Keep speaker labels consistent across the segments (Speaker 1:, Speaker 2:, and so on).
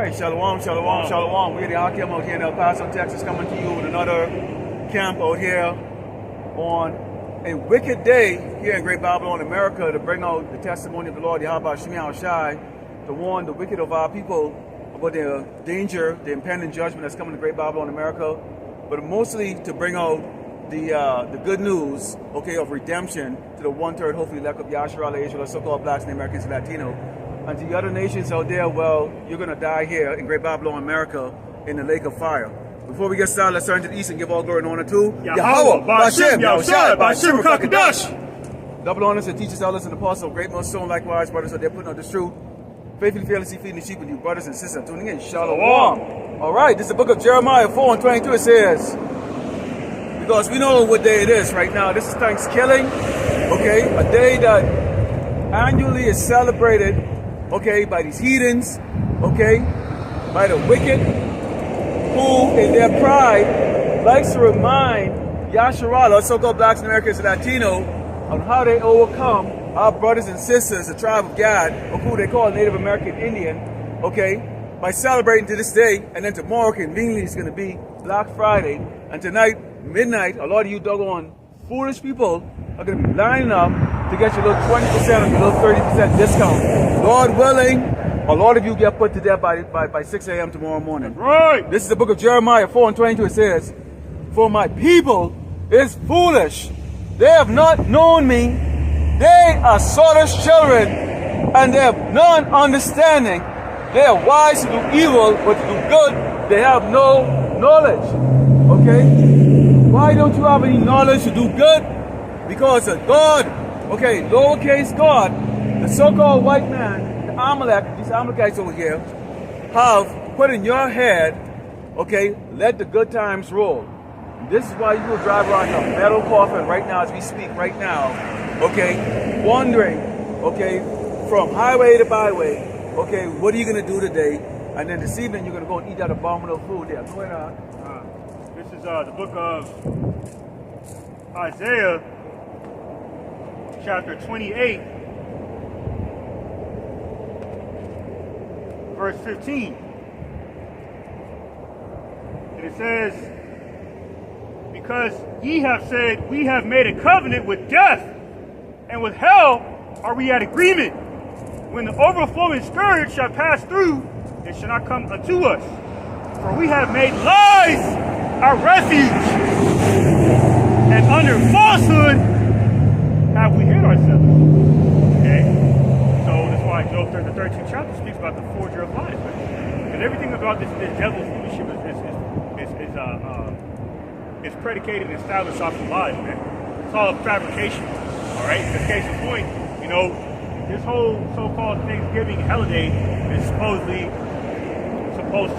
Speaker 1: right, shalom, shalom, shalom. We're the Ahchyam out here in El Paso, Texas, coming to you with another camp out here on a wicked day here in Great Babylon, America, to bring out the testimony of the Lord, Ahchyam, to warn the wicked of our people about the danger, the impending judgment that's coming to Great Babylon, America, but mostly to bring out the good news, okay, of redemption to the one-third, hopefully, elect of Yahshua, Israel, so-called blacks and Americans and Latino. And to the other nations out there, well, you're going to die here in Great Babylon, America, in the lake of fire. Before we get started, let's turn to the east and give all glory and honor to
Speaker 2: Yahweh, Ba'Shem, Yahushua, Ba'Shem, Kakadash.
Speaker 1: Double honors to teachers, elders, and apostles, great millstone, likewise, brothers, out there putting out this truth. Faithfully, fearlessly feeding the sheep with you, brothers and sisters, tuning in. Shalom. All right, this is the book of Jeremiah 4:22. It says, because we know what day it is right now. This is Thanksgiving, okay? A day that annually is celebrated, okay, by these heathens, okay, by the wicked, who in their pride likes to remind Yahshua, so-called blacks and Americans and Latino, on how they overcome our brothers and sisters, the tribe of God, or who they call Native American Indian, okay, by celebrating to this day. And then tomorrow, conveniently, is going to be Black Friday. And tonight, midnight, a lot of you doggone foolish people are going to be lining up to get your little 20% or your little 30% discount. Lord willing, a lot of you get put to death by 6 a.m. tomorrow morning.
Speaker 2: Right.
Speaker 1: This is the book of Jeremiah 4:22. It says, for my people is foolish. They have not known me. They are soulless children, and they have none understanding. They are wise to do evil, but to do good, they have no knowledge. Okay? Why don't you have any knowledge to do good? Because of God, okay, lowercase God, the so-called white man, the Amalek, these Amalekites over here, have put in your head, okay, let the good times roll. This is why you will drive around in a metal coffin right now as we speak right now, okay, wondering, okay, from highway to byway, okay, what are you going to do today? And then this evening you're going to go and eat that abominable food there. Go ahead,
Speaker 2: This is the book of Isaiah, chapter 28, verse 15. And it says, because ye have said, we have made a covenant with death, and with hell are we at agreement. When the overflowing scourge shall pass through, it shall not come unto us. For we have made lies our refuge, and under falsehood have we hid ourselves. Okay? So that's why Job 13th chapter speaks about the forger of lies, man. And everything about this devil's leadership is predicated and established off of lies, man. It's all a fabrication. Alright? In case in point, you know, this whole so-called Thanksgiving holiday is supposed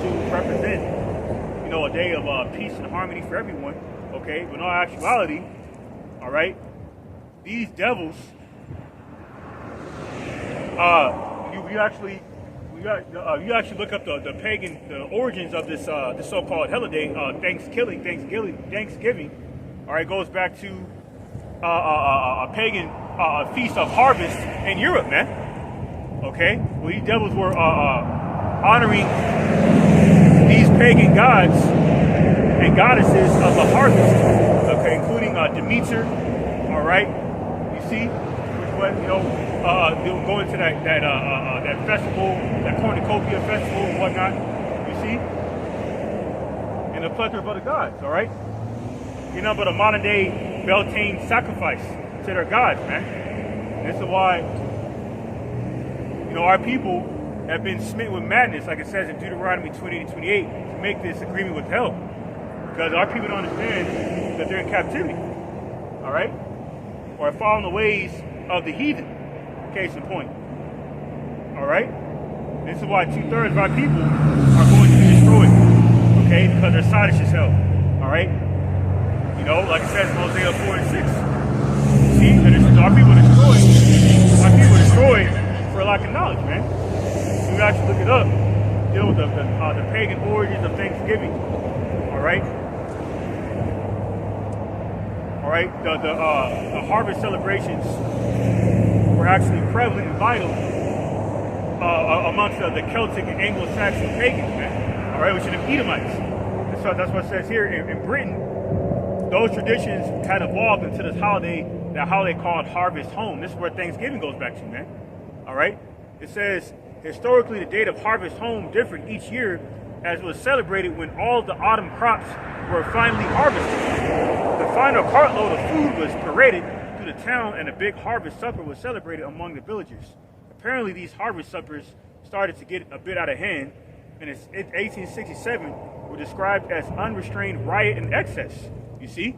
Speaker 2: to represent, you know, a day of peace and harmony for everyone, okay? But in all actuality, all right, these devils, you actually look up the origins of this so-called holiday, Thanksgiving. All right, goes back to a pagan feast of harvest in Europe, man. Okay, well, these devils were honoring these pagan gods and goddesses of the harvest, okay, including Demeter, all right, you see, they'll go into that festival, that cornucopia festival and whatnot, you see, and a plethora of other gods, all right, you know, but a modern day Beltane sacrifice to their gods, man. And this is why, you know, our people have been smitten with madness, like it says in Deuteronomy 28, to make this agreement with hell. Because our people don't understand that they're in captivity. Alright? Or are following the ways of the heathen. Case in point. Alright? This is why 2/3 of our people are going to be destroyed. Okay? Because their side is just hell. Alright? You know, like it says in Hosea 4:6. See, our people destroyed. Our people destroyed for a lack of knowledge, man. You actually look it up, deal with the pagan origins of Thanksgiving. All right, the harvest celebrations were actually prevalent and vital amongst the Celtic and Anglo-Saxon pagans, man. All right, which are the Edomites. That's what it says here in Britain. Those traditions had evolved into this holiday, that holiday called Harvest Home. This is where Thanksgiving goes back to, man. All right. It says historically the date of Harvest Home differed each year, as it was celebrated when all the autumn crops were finally harvested. The final cartload of food was paraded through the town, and a big harvest supper was celebrated among the villagers. Apparently, these harvest suppers started to get a bit out of hand, and in 1867 were described as unrestrained riot and excess. You see,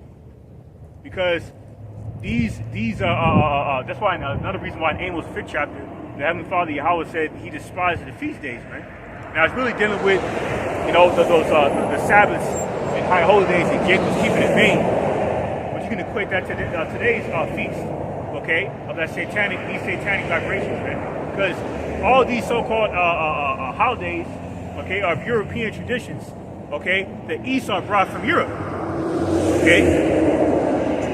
Speaker 2: because these that's why another reason why in Amos 5th chapter, the Heavenly Father Yahweh said He despises the feast days, man. Now it's really dealing with, you know, the Sabbaths and high holy days that Jacob was keeping in vain. But you can equate that to today's feast, okay, of these satanic vibrations, man. Because all these so-called holidays, okay, are European traditions, okay, that Esau brought from Europe, okay,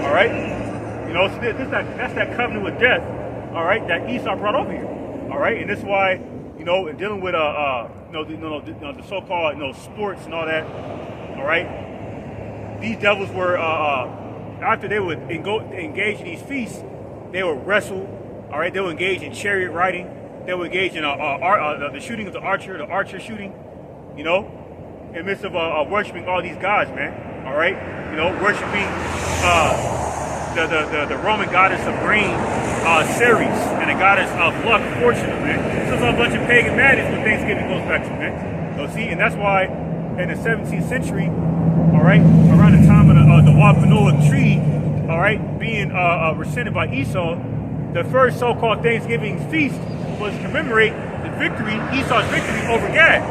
Speaker 2: all right. You know, so that's that covenant with death, all right, that Esau brought over here, all right, and this is why, you know, in dealing with the so-called sports and all that, all right, these devils were after they would engage in these feasts, they would wrestle, all right, they would engage in chariot riding, they would engage in the shooting of the archer shooting, you know, in the midst of worshiping all these gods, man, all right, you know, worshiping the Roman goddess of grain, Ceres, and the goddess of luck, fortune, man. So it's a bunch of pagan madness when Thanksgiving goes back to, man. So see, and that's why in the 17th century, all right, around the time of the Wampanoag tree, all right, being rescinded by Esau, the first so-called Thanksgiving feast was to commemorate the victory, Esau's victory over Gad.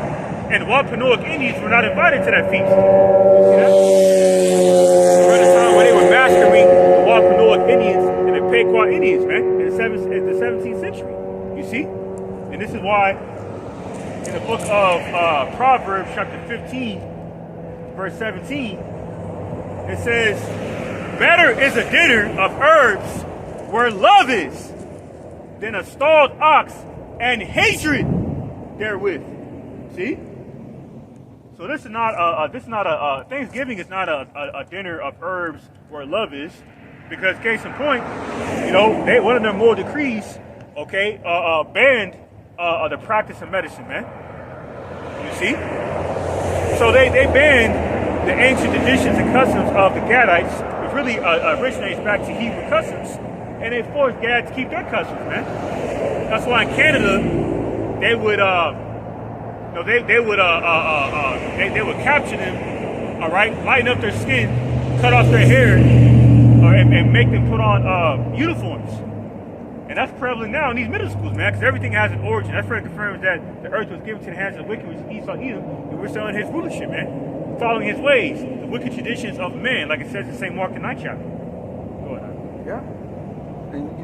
Speaker 2: And the Wampanoag Indians were not invited to that feast. You see that? Around the time when they were massacring the Wampanoag Indians and the Pequot Indians, man, in the 17th century. You see? And this is why in the book of Proverbs, chapter 15, verse 17, it says, better is a dinner of herbs where love is than a stalled ox and hatred therewith. See? So this is not a Thanksgiving is not a dinner of herbs where love is, because case in point, you know, one of their moral decrees, okay, banned the practice of medicine, man. You see? So they banned the ancient traditions and customs of the Gadites, which really originates back to Hebrew customs, and they forced Gad to keep their customs, man. That's why in Canada they would they would capture them, all right, lighten up their skin, cut off their hair, and make them put on uniforms. And that's prevalent now in these middle schools, man, because everything has an origin. That's where it confirms that the earth was given to the hands of the wicked, which is Esau, Edom, and we're still in his rulership, man, following his ways, the wicked traditions of man, like it says in St. Mark the 9th chapter. Go ahead.
Speaker 1: Yeah, and you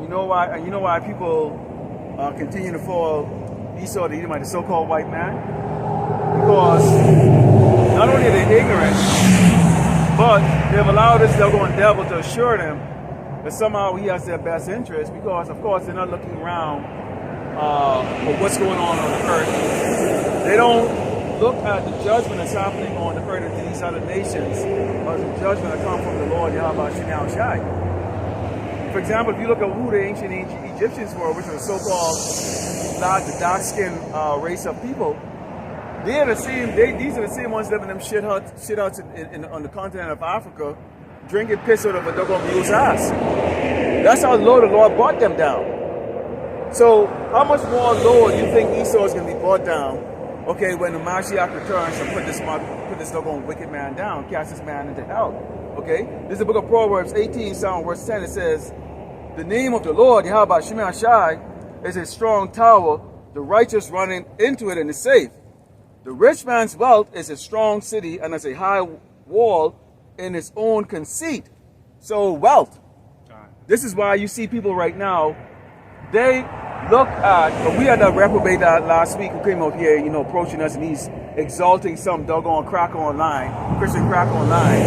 Speaker 1: know why people continue to follow Esau, the Edomite, the so-called white man, because not only are they ignorant, but they've allowed this devil to assure them that somehow he has their best interest, because of course they're not looking around for what's going on the earth. They don't look at the judgment that's happening on the earth in these other nations, as the judgment that comes from the Lord Yahweh Shai. For example, if you look at who the ancient Egyptians were, which were so-called the dark-skinned race of people, these are the same ones living in them shit huts on the continent of Africa, drinking piss out of a doggone mule's ass. That's how low the Lord brought them down. So how much more lower do you think Esau is going to be brought down, okay, when the Mashiach returns and put this doggone wicked man down, cast this man into hell, okay? This is the book of Proverbs 18, verse 10. It says, the name of the Lord, Yahweh Shemai Shai, is a strong tower, the righteous running into it and is safe. The rich man's wealth is a strong city and is a high wall in its own conceit. So wealth. This is why you see people right now, they look at, we had a reprobate last week who came out here, you know, approaching us, and he's exalting some doggone crack online, Christian crack online,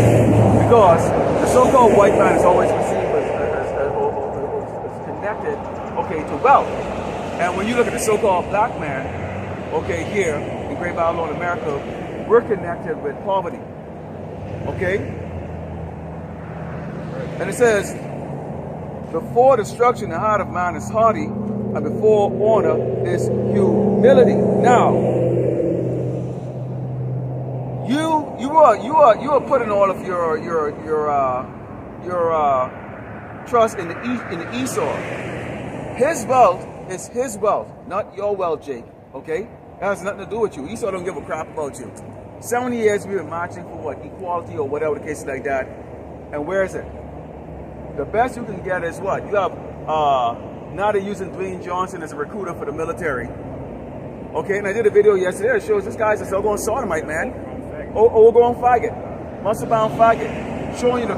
Speaker 1: because the so-called white man is always perceived as connected, okay, to wealth. And when you look at the so-called black man, okay, here in Great Babylon, America, we're connected with poverty. Okay? And it says, before destruction, the heart of man is haughty, and before honor is humility. Now, you are putting all of your trust in the Esau. His wealth is his wealth, not your wealth, Jake. Okay, that has nothing to do with you. Esau don't give a crap about you. 70 years we've been marching for what, equality or whatever the case is like that. And where is it? The best you can get is what? You have now they're using Dwayne Johnson as a recruiter for the military. Okay, and I did a video yesterday that shows this guy's a so-called sodomite, man. We're going faggot, muscle-bound faggot, showing you the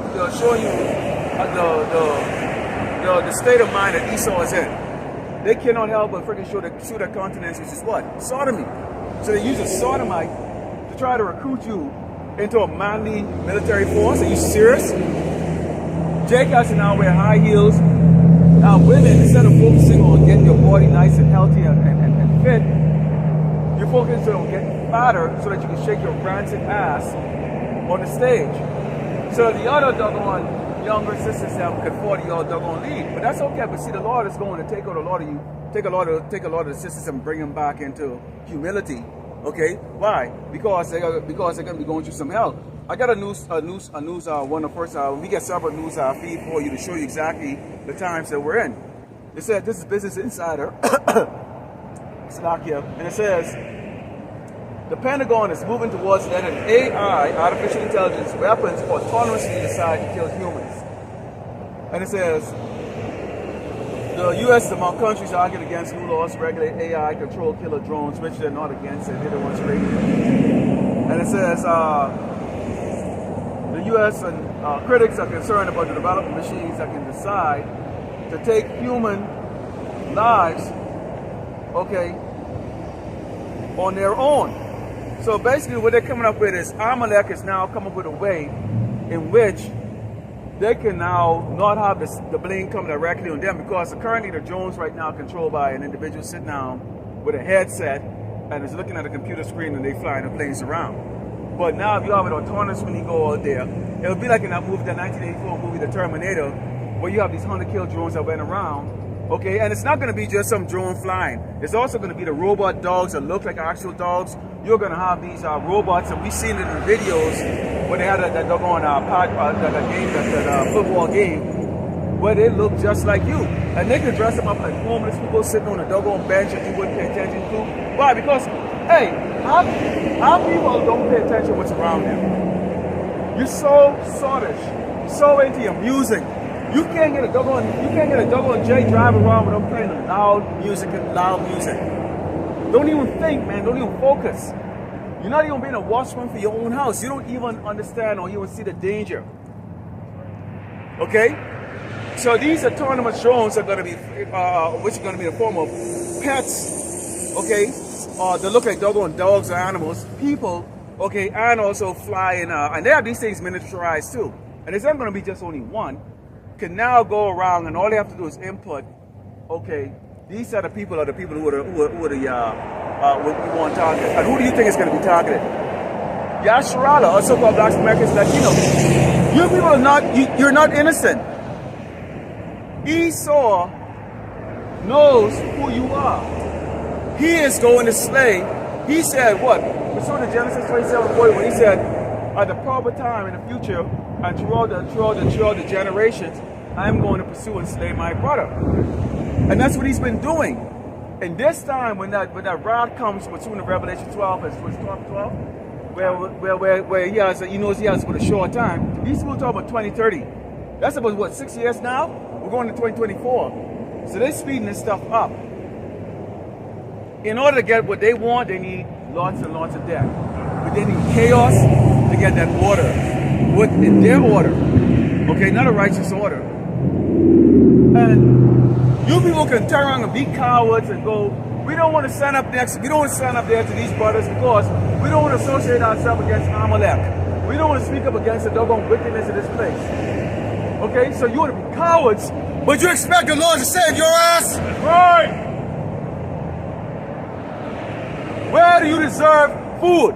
Speaker 1: state of mind that Esau is in. They cannot help but freaking show their countenance, which is what? Sodomy. So they use a sodomite to try to recruit you into a manly military force. Are you serious? Jake has to now wear high heels. Now women, instead of focusing on getting your body nice and healthy and fit, you're focusing on getting fatter so that you can shake your rancid ass on the stage. So the other doggone younger sisters have could afford your doggone lead. But that's okay. But see, the Lord is going to take out a lot of you, take a lot of the sisters and bring them back into humility. Okay? Why? Because they're going to be going through some hell. I got a news one of the first we get several news feed for you to show you exactly the times that we're in. It said this is Business Insider. It's Ahchyam, and it says the Pentagon is moving towards letting AI, artificial intelligence, weapons autonomously decide to kill humans. And it says the U.S. among countries arguing against new laws to regulate AI control killer drones, which they're not against, and they're the ones raising it. And it says the U.S. and critics are concerned about the development of machines that can decide to take human lives, okay, on their own. So basically what they're coming up with is Amalek has now come up with a way in which they can now not have the blame come directly on them, because currently the drones right now are controlled by an individual sitting down with a headset and is looking at a computer screen and they flying the planes around. But now if you have it autonomous when you go out there, it'll be like in that movie, the 1984 movie, The Terminator, where you have these 100-kill drones that went around. Okay, and it's not going to be just some drone flying. It's also going to be the robot dogs that look like actual dogs. You're going to have these robots, and we've seen it in the videos where they had that doggone football game, where they look just like you. And they can dress them up like homeless people sitting on a doggone bench that you wouldn't pay attention to. Why? Because, hey, our people don't pay attention to what's around them. You're so sottish, so into your music. You can't get a doggone J driving around without playing loud music. Don't even think, man. Don't even focus. You're not even being a watchman for your own house. You don't even understand or even see the danger. Okay? So these autonomous drones are going to be, which are going to be in the form of pets. Okay? They look like doggone dogs or animals, people. Okay? And also flying. And they have these things miniaturized too. And it's not going to be just only one. Can now go around and all they have to do is input, okay, these are the people who are the we want targeted. And who do you think is going to be targeted? Yasharala, or so-called Black Americans, Latinos. You people are not, you're not innocent. Esau knows who you are. He is going to slay. He said what? Pursuant to Genesis 27:40, when he said, at the proper time in the future, and throughout the generations, I'm going to pursue and slay my brother. And that's what he's been doing. And this time, when that rod comes, pursuant to Revelation 12, as 12, where he knows he has for a short time, these people talk about 2030. That's about what, 6 years now? We're going to 2024. So they're speeding this stuff up. In order to get what they want, they need lots and lots of death. But they need chaos to get that order. In their order, okay, not a righteous order. And you people can turn around and be cowards and go, we don't want to stand up there to these brothers because we don't want to associate ourselves against Amalek. We don't want to speak up against the doggone wickedness of this place. Okay, so you want to be cowards, but you expect the Lord to save your ass?
Speaker 2: That's right.
Speaker 1: Where do you deserve food?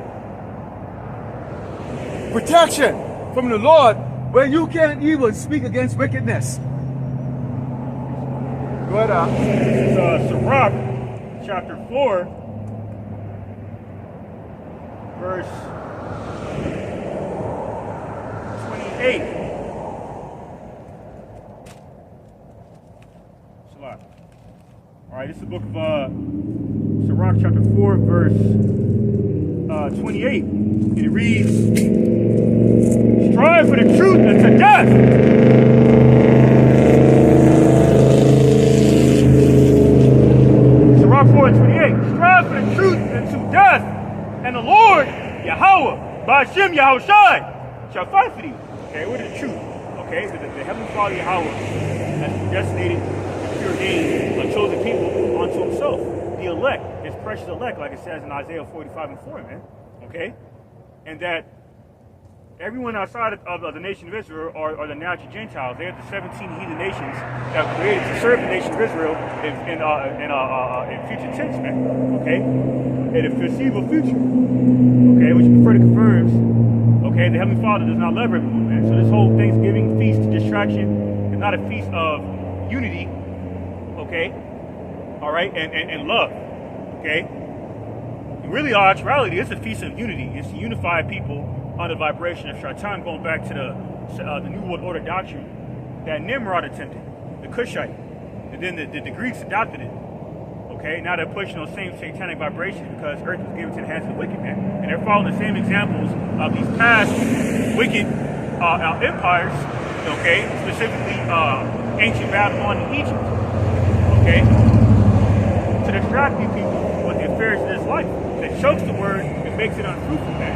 Speaker 1: Protection from the Lord when you can't even speak against wickedness. Go ahead,
Speaker 2: This is Sirach, chapter 4, verse 28. All right, this is the book of Sirach, chapter 4, verse 28. And it reads, strive for the truth unto death. Sirach 4 and 28. Strive for the truth unto death. And the Lord, Yahweh, by Ahchyam Yahushai, shall fight for thee. Okay, what is the truth? Okay, the Heavenly Father Yahweh has predestinated preordained a chosen people unto himself, the elect, his precious elect, like it says in Isaiah 45 and 4, man. Okay? And that everyone outside of the nation of Israel are the natural Gentiles. They are the 17 heathen nations that were created to serve the nation of Israel in future tense, man. Okay? In a foreseeable future. Okay? Which further confirms, okay, the Heavenly Father does not love everyone, man. So this whole Thanksgiving feast distraction is not a feast of unity. Okay, all right, and love, okay. And really, our actuality is a feast of unity. It's to unify people under the vibration of Shaitan, going back to the New World Order doctrine that Nimrod attempted, the Cushite, and then the Greeks adopted it. Okay, now they're pushing those same satanic vibrations because Earth was given to the hands of the wicked man, and they're following the same examples of these past wicked empires. Okay, specifically ancient Babylon and Egypt. Okay? To distract you people with the affairs of this life that chokes the word and makes it unfruitful, man.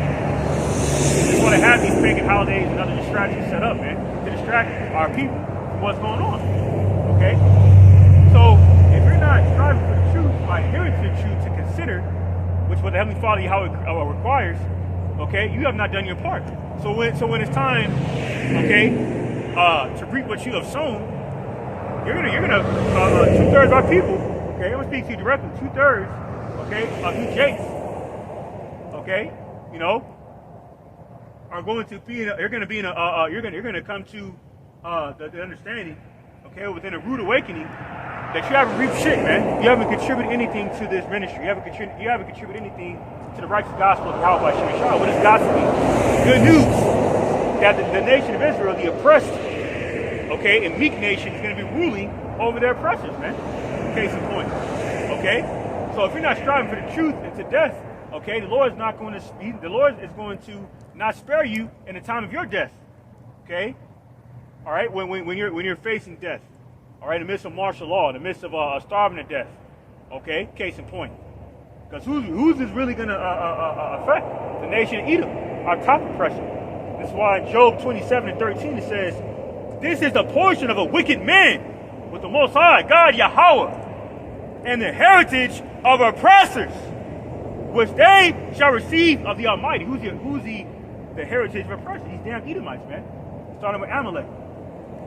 Speaker 2: We just want to have these pagan holidays and other distractions set up, man, to distract our people from what's going on. Okay? So, if you're not striving for the truth, by adhering to the truth to consider, which what the Heavenly Father Yahweh requires, okay, you have not done your part. So when it's time, okay, to reap what you have sown, you're gonna 2/3 of our people, okay, I'm gonna speak to you directly, 2/3, okay, of you Jakes, okay, you know, are going to be you're gonna come to the understanding, okay, within a rude awakening that you haven't reaped shit, man. You haven't contributed anything to this ministry. You haven't contributed anything to the righteous gospel of Yahweh Shemeshah. What does gospel mean? Good news that the nation of Israel, the oppressed, okay, and meek nation is going to be ruling over their oppressors, man. Case in point. Okay? So if you're not striving for the truth and to death, okay, the Lord is going to not spare you in the time of your death. Okay? All right? When you're facing death. All right, in the midst of martial law, in the midst of starving to death. Okay? Case in point. Because who's this really going to affect? The nation of Edom, our top oppressor. That's why in Job 27 and 13 it says, this is the portion of a wicked man with the Most High, God Yahweh, and the heritage of oppressors, which they shall receive of the Almighty. Who's the heritage of oppressors? These damn Edomites, man. Starting with Amalek.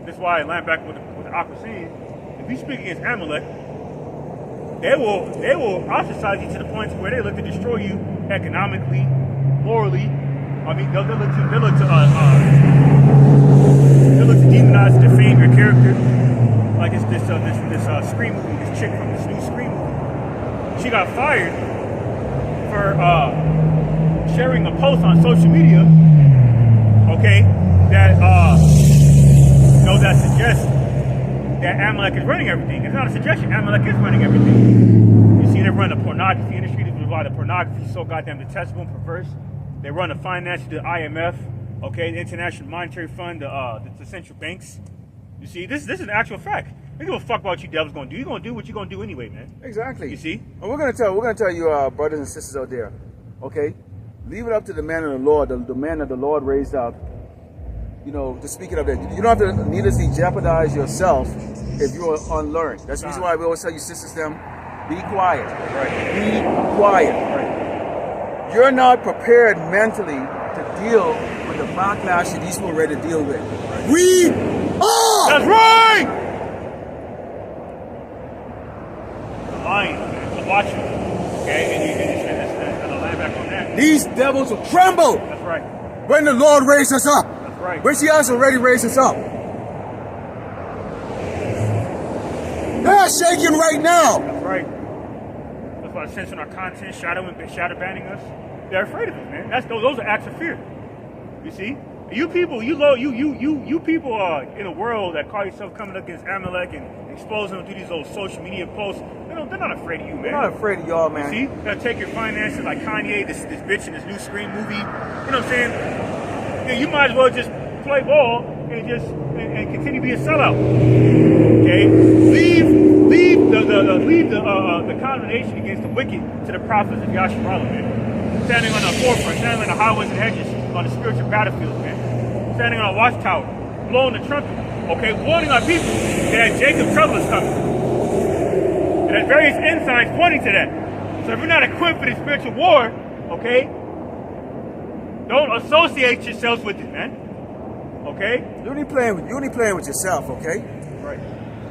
Speaker 2: That's why I land back with the Ahchyam saying, if you speak against Amalek, they will ostracize you to the point where they look to destroy you economically, morally. I mean, they'll look to demonize, defame your character. Like this Scream movie, this chick from this new Scream movie. She got fired for sharing a post on social media, okay, that that suggests that Amalek is running everything. It's not a suggestion. Amalek is running everything. You see, they run the pornography industry. This is why the pornography is so goddamn detestable and perverse. They run the finance, the IMF, okay, the International Monetary Fund, the central banks. You see, this is an actual fact. They give a fuck about what you devils gonna do. You're gonna do what you're gonna do anyway, man.
Speaker 1: Exactly.
Speaker 2: You see?
Speaker 1: And we're gonna tell you, brothers and sisters out there, okay? Leave it up to the man of the Lord, the man that the Lord raised up. You know, to speak it up there. You don't have to needlessly jeopardize yourself if you are unlearned. That's the reason why we always tell you, sisters, be quiet.
Speaker 2: Right.
Speaker 1: Be quiet.
Speaker 2: Right.
Speaker 1: You're not prepared mentally to deal with the backlash that these people are ready to deal with.
Speaker 2: Right.
Speaker 1: We are!
Speaker 2: That's right! The lion, the watchman. Okay, and
Speaker 1: devils will tremble.
Speaker 2: That's right.
Speaker 1: When the Lord raised us up.
Speaker 2: That's right.
Speaker 1: Which he has already raised us up. They're shaking right now.
Speaker 2: That's right. That's why censoring our content, shadow banning us. They're afraid of it, man. Those are acts of fear. You see? You people, you people in a world that call yourself coming against Amalek and exposing them through these old social media posts. They're not afraid of you, man.
Speaker 1: They're not afraid of y'all, man.
Speaker 2: See? They'll take your finances like Kanye, this bitch in this new Scream movie. You know what I'm saying? You might as well just play ball and continue to be a sellout. Okay? Leave the condemnation against the wicked to the prophets of Yasharallah, man. Standing on the forefront, standing on the highways and hedges, on the spiritual battlefields, man. Standing on a watchtower, blowing the trumpet, okay, warning our people that Jacob's trouble is coming. And there's various ensigns pointing to that. So if you're not equipped for the spiritual war, okay, don't associate yourselves with it, man. Okay?
Speaker 1: You're only playing with yourself, okay?
Speaker 2: Right.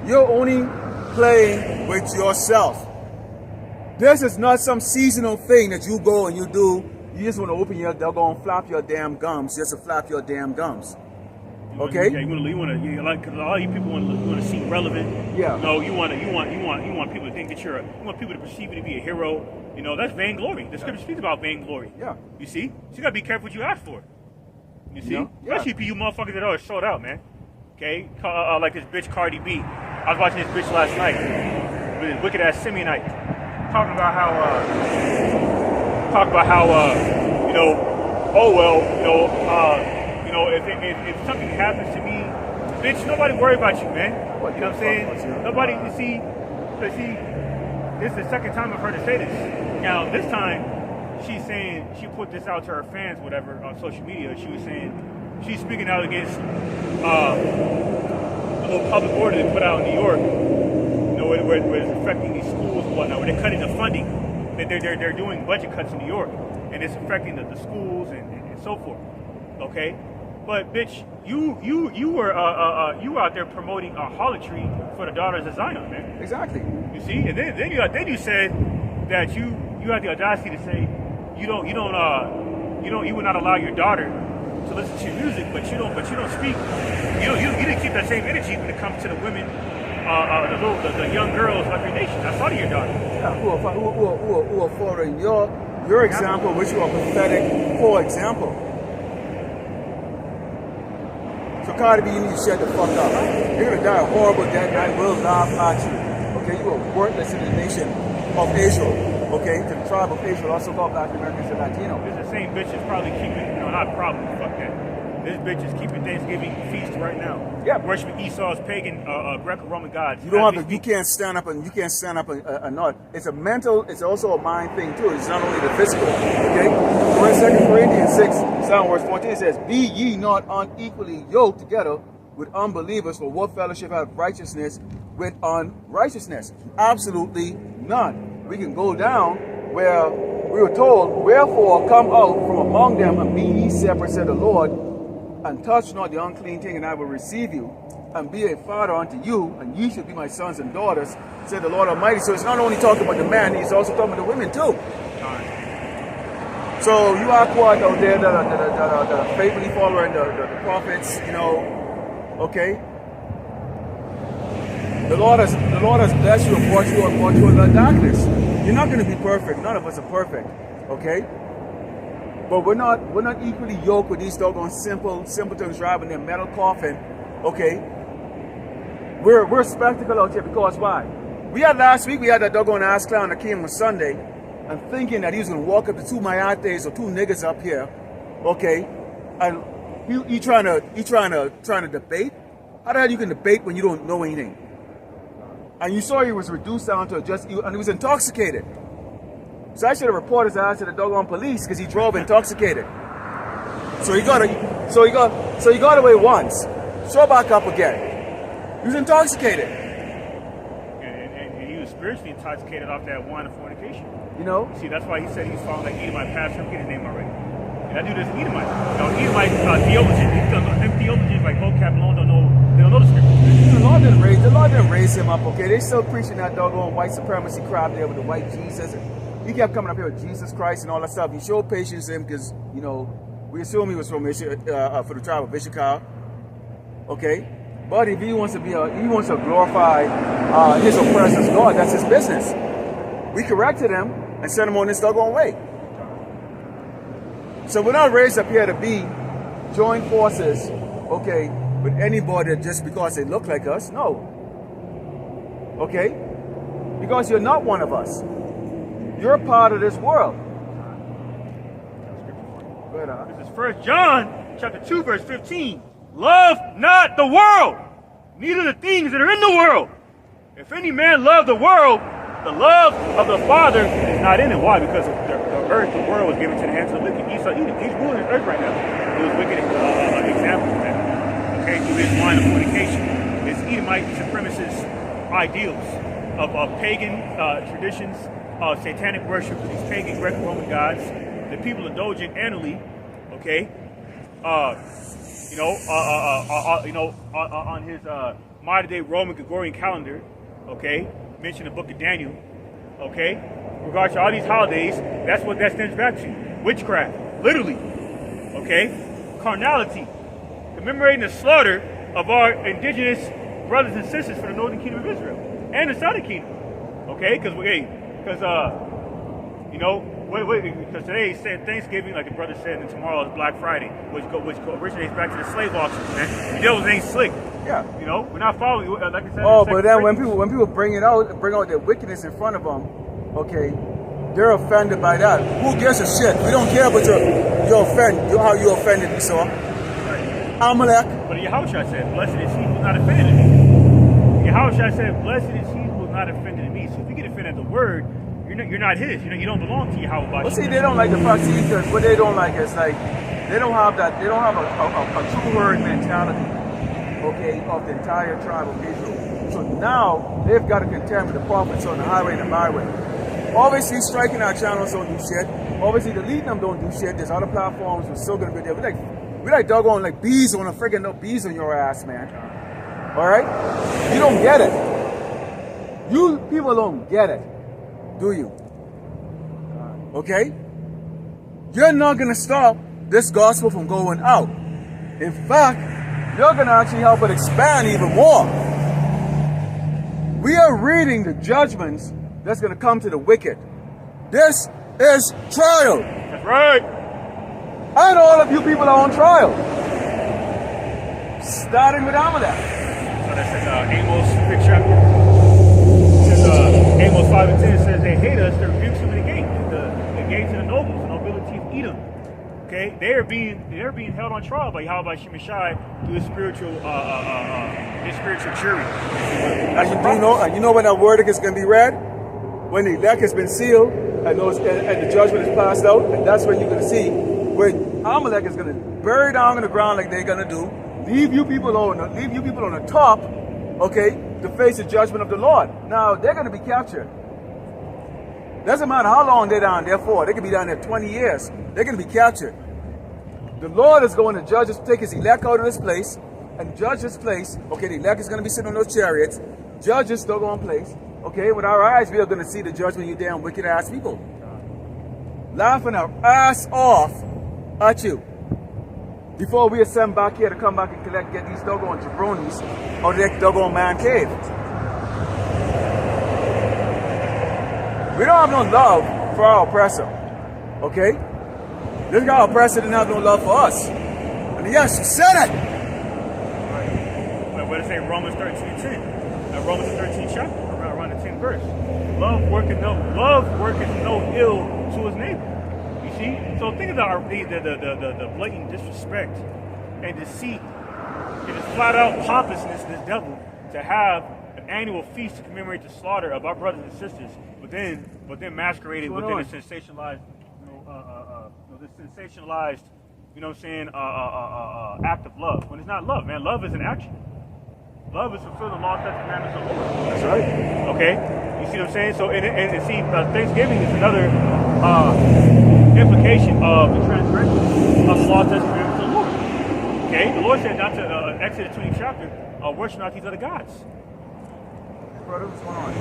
Speaker 1: You're only playing with yourself. This is not some seasonal thing that you go and you do. You just want to open your, they'll go and flap your damn gums just to flap your damn gums. Okay?
Speaker 2: Yeah, you want to like, because a lot of you people want to seem relevant.
Speaker 1: Yeah.
Speaker 2: No, you want people to think that you want people to perceive you to be a hero. You know, that's vainglory. The scripture speaks about vainglory.
Speaker 1: Yeah.
Speaker 2: You see? So you gotta be careful what you ask for. You see?
Speaker 1: Yeah.
Speaker 2: Especially you motherfuckers that are sold out, man. Okay? Like this bitch Cardi B. I was watching this bitch last night with this wicked ass Simeonite talking about how you know, oh well, you know, if something happens to me, bitch, nobody worry about you, man. You know what I'm saying? Nobody, you see, this is the second time I've heard her say this. Now, this time, she's saying, she put this out to her fans, whatever, on social media. She was saying, she's speaking out against a little public order they put out in New York, you know, where it's affecting these schools and whatnot, where they're cutting the funding. They're doing budget cuts in New York, and it's affecting the schools and so forth. Okay? But bitch, you were out there promoting harlotry for the daughters of Zion, man.
Speaker 1: Exactly.
Speaker 2: You see, and then you said that you had the audacity to say you would not allow your daughter to listen to your music, but you don't speak. You didn't keep that same energy when it comes to the women, the young girls of your nation. I saw to your daughter.
Speaker 1: Yeah, who are following your example, which you are pathetic for example. So Cardi B, you need to shut the fuck up. You're gonna die a horrible death, and I will laugh at you. Okay, you are worthless in the nation of Israel. Okay, to the tribe of Israel, also called Black Americans and Latino.
Speaker 2: This is the same bitch that's probably keeping, not probably, fuck that. This bitch is keeping Thanksgiving feast right now.
Speaker 1: Yeah,
Speaker 2: worshiping Esau's pagan Greco-Roman gods.
Speaker 1: You don't have to. You can't stand up and not. It's a mental. It's also a mind thing too. It's not only the physical. Okay. So in 2 Corinthians 6, 7 verse 14 it says, "Be ye not unequally yoked together with unbelievers, for what fellowship hath righteousness with unrighteousness? Absolutely none." We can go down where we were told, "Wherefore come out from among them and be ye separate," said the Lord, "and touch not the unclean thing, and I will receive you, and be a father unto you, and ye shall be my sons and daughters," said the Lord Almighty. So it's not only talking about the man, he's also talking about the women too. So you are quite out there that are faithfully following the prophets, you know, okay? The Lord has blessed you and brought you in the darkness. You're not going to be perfect. None of us are perfect, okay? But we're not equally yoked with these doggone simpletons driving their metal coffin, okay? We're spectacle out here because why? Last week we had that doggone ass clown that came on Sunday and thinking that he was gonna walk up to two mayates or two niggas up here, okay? And he trying to debate. How the hell you can debate when you don't know anything? And you saw he was reduced down to and he was intoxicated. So I should have reported his ass to the doggone police because he drove intoxicated. So he got away once. Show back up again. He was intoxicated.
Speaker 2: And he was spiritually intoxicated off that wine of fornication.
Speaker 1: You know?
Speaker 2: See, that's why he said he's following like Edomite pastor. I'm getting his name already. And that dude is Edomite. Edomite theologian. Them theologians like vocab alone they don't know the scripture.
Speaker 1: The Lord didn't raise him up, okay? They still preaching that doggone white supremacy crap there with the white Jesus. And, he kept coming up here with Jesus Christ and all that stuff. He showed patience to him because, you know, we assume he was from for the tribe of Issachar. Okay? But if he wants to he wants to glorify his oppressor's God, that's his business. We corrected him and sent him on this doggone way. So we're not raised up here to be join forces, okay, with anybody just because they look like us. No. Okay? Because you're not one of us. You're part of this world.
Speaker 2: This is 1 John chapter 2, verse 15. Love not the world, neither the things that are in the world. If any man love the world, the love of the Father is not in it. Why? Because the earth, the world was given to the hands of the wicked. Esau, he's ruling the earth right now. It was wicked example of that. Okay, through his line of fornication, his Edomite supremacist ideals of pagan traditions, satanic worship of these pagan Greco-Roman gods. The people indulging annually, okay, on his modern-day Roman Gregorian calendar, okay, mention the book of Daniel, okay, in regards to all these holidays, that's what that stems back to. Witchcraft, literally, okay, carnality, commemorating the slaughter of our indigenous brothers and sisters for the northern kingdom of Israel and the southern kingdom, okay, because because today said Thanksgiving, like the brother said, and tomorrow is Black Friday, which originates back to the slave auctions, man. The devils ain't slick. Yeah. You know, we're not following, like I said.
Speaker 1: Oh, but then when people bring out their wickedness in front of them, okay, they're offended by that. Who gives a shit? We don't care about how you offended me, so. Right. Amalek.
Speaker 2: But Yahushua said, blessed is he who is not offended in me. Yahushua said, blessed is he who is not offended in me. So if you get offended at the word, you're not his. You don't belong to Yahweh.
Speaker 1: Well, see, they don't like the fact because what they don't like is like they don't have a true word mentality, okay, of the entire tribe of Israel. So now they've got to contend with the prophets on the highway and the byway. Obviously, striking our channels don't do shit. Obviously, deleting them don't do shit. There's other platforms we're still gonna be there. We like doggone like bees on a friggin' no bees on your ass, man. All right, you don't get it. You people don't get it. Do you? Okay? You're not going to stop this gospel from going out. In fact, you're going to actually help it expand even more. We are reading the judgments that's going to come to the wicked. This is trial.
Speaker 2: That's right.
Speaker 1: And all of you people are on trial. Starting with Amalek.
Speaker 2: So that says Amos 5 chapter. Amos 5 and 10 says they hate us, they rebuke them in the gate. The gates of the nobles, the nobility of Edom. Okay, they're being held on trial by Yahweh Shemashai through his spiritual jury.
Speaker 1: And you know when that word is going to be read? When the elect has been sealed and the judgment is passed out, and that's when you're going to see when Amalek is going to bury down in the ground like they're going to do, leave you people on the top, okay, to face the judgment of the Lord. Now, they're going to be captured. Doesn't matter how long they're down there for. They could be down there 20 years. They're going to be captured. The Lord is going to take his elect out of this place and judge this place. Okay, the elect is going to be sitting on those chariots. Judge this doggone place. Okay, with our eyes, we are going to see the judgment of you damn wicked ass people. Laughing our ass off at you. Before we ascend back here to come back and get these doggone jabronis out of that doggone man cave. We don't have no love for our oppressor. Okay? This guy oppressor didn't have no love for us. And yes, he said it.
Speaker 2: Right. What does it say? Romans 13:10. Romans 13 chapter, around the 10th verse. Love worketh no ill to his neighbor. You see? So think about the blatant disrespect and deceit and this flat out pompousness of this devil to have an annual feast to commemorate the slaughter of our brothers and sisters, but then masqueraded within a sensationalized, you know what I'm saying, act of love. When it's not love, man. Love is an action. Love is fulfilling the law, statutes, commandments of the Lord.
Speaker 1: That's right.
Speaker 2: Okay? You see what I'm saying? So, and see, Thanksgiving is another implication of the transgression of the law, statutes, commandments of the Lord. Okay? The Lord said not to, Exodus 20 chapter, worship not these other gods.
Speaker 1: Brother, what's going on?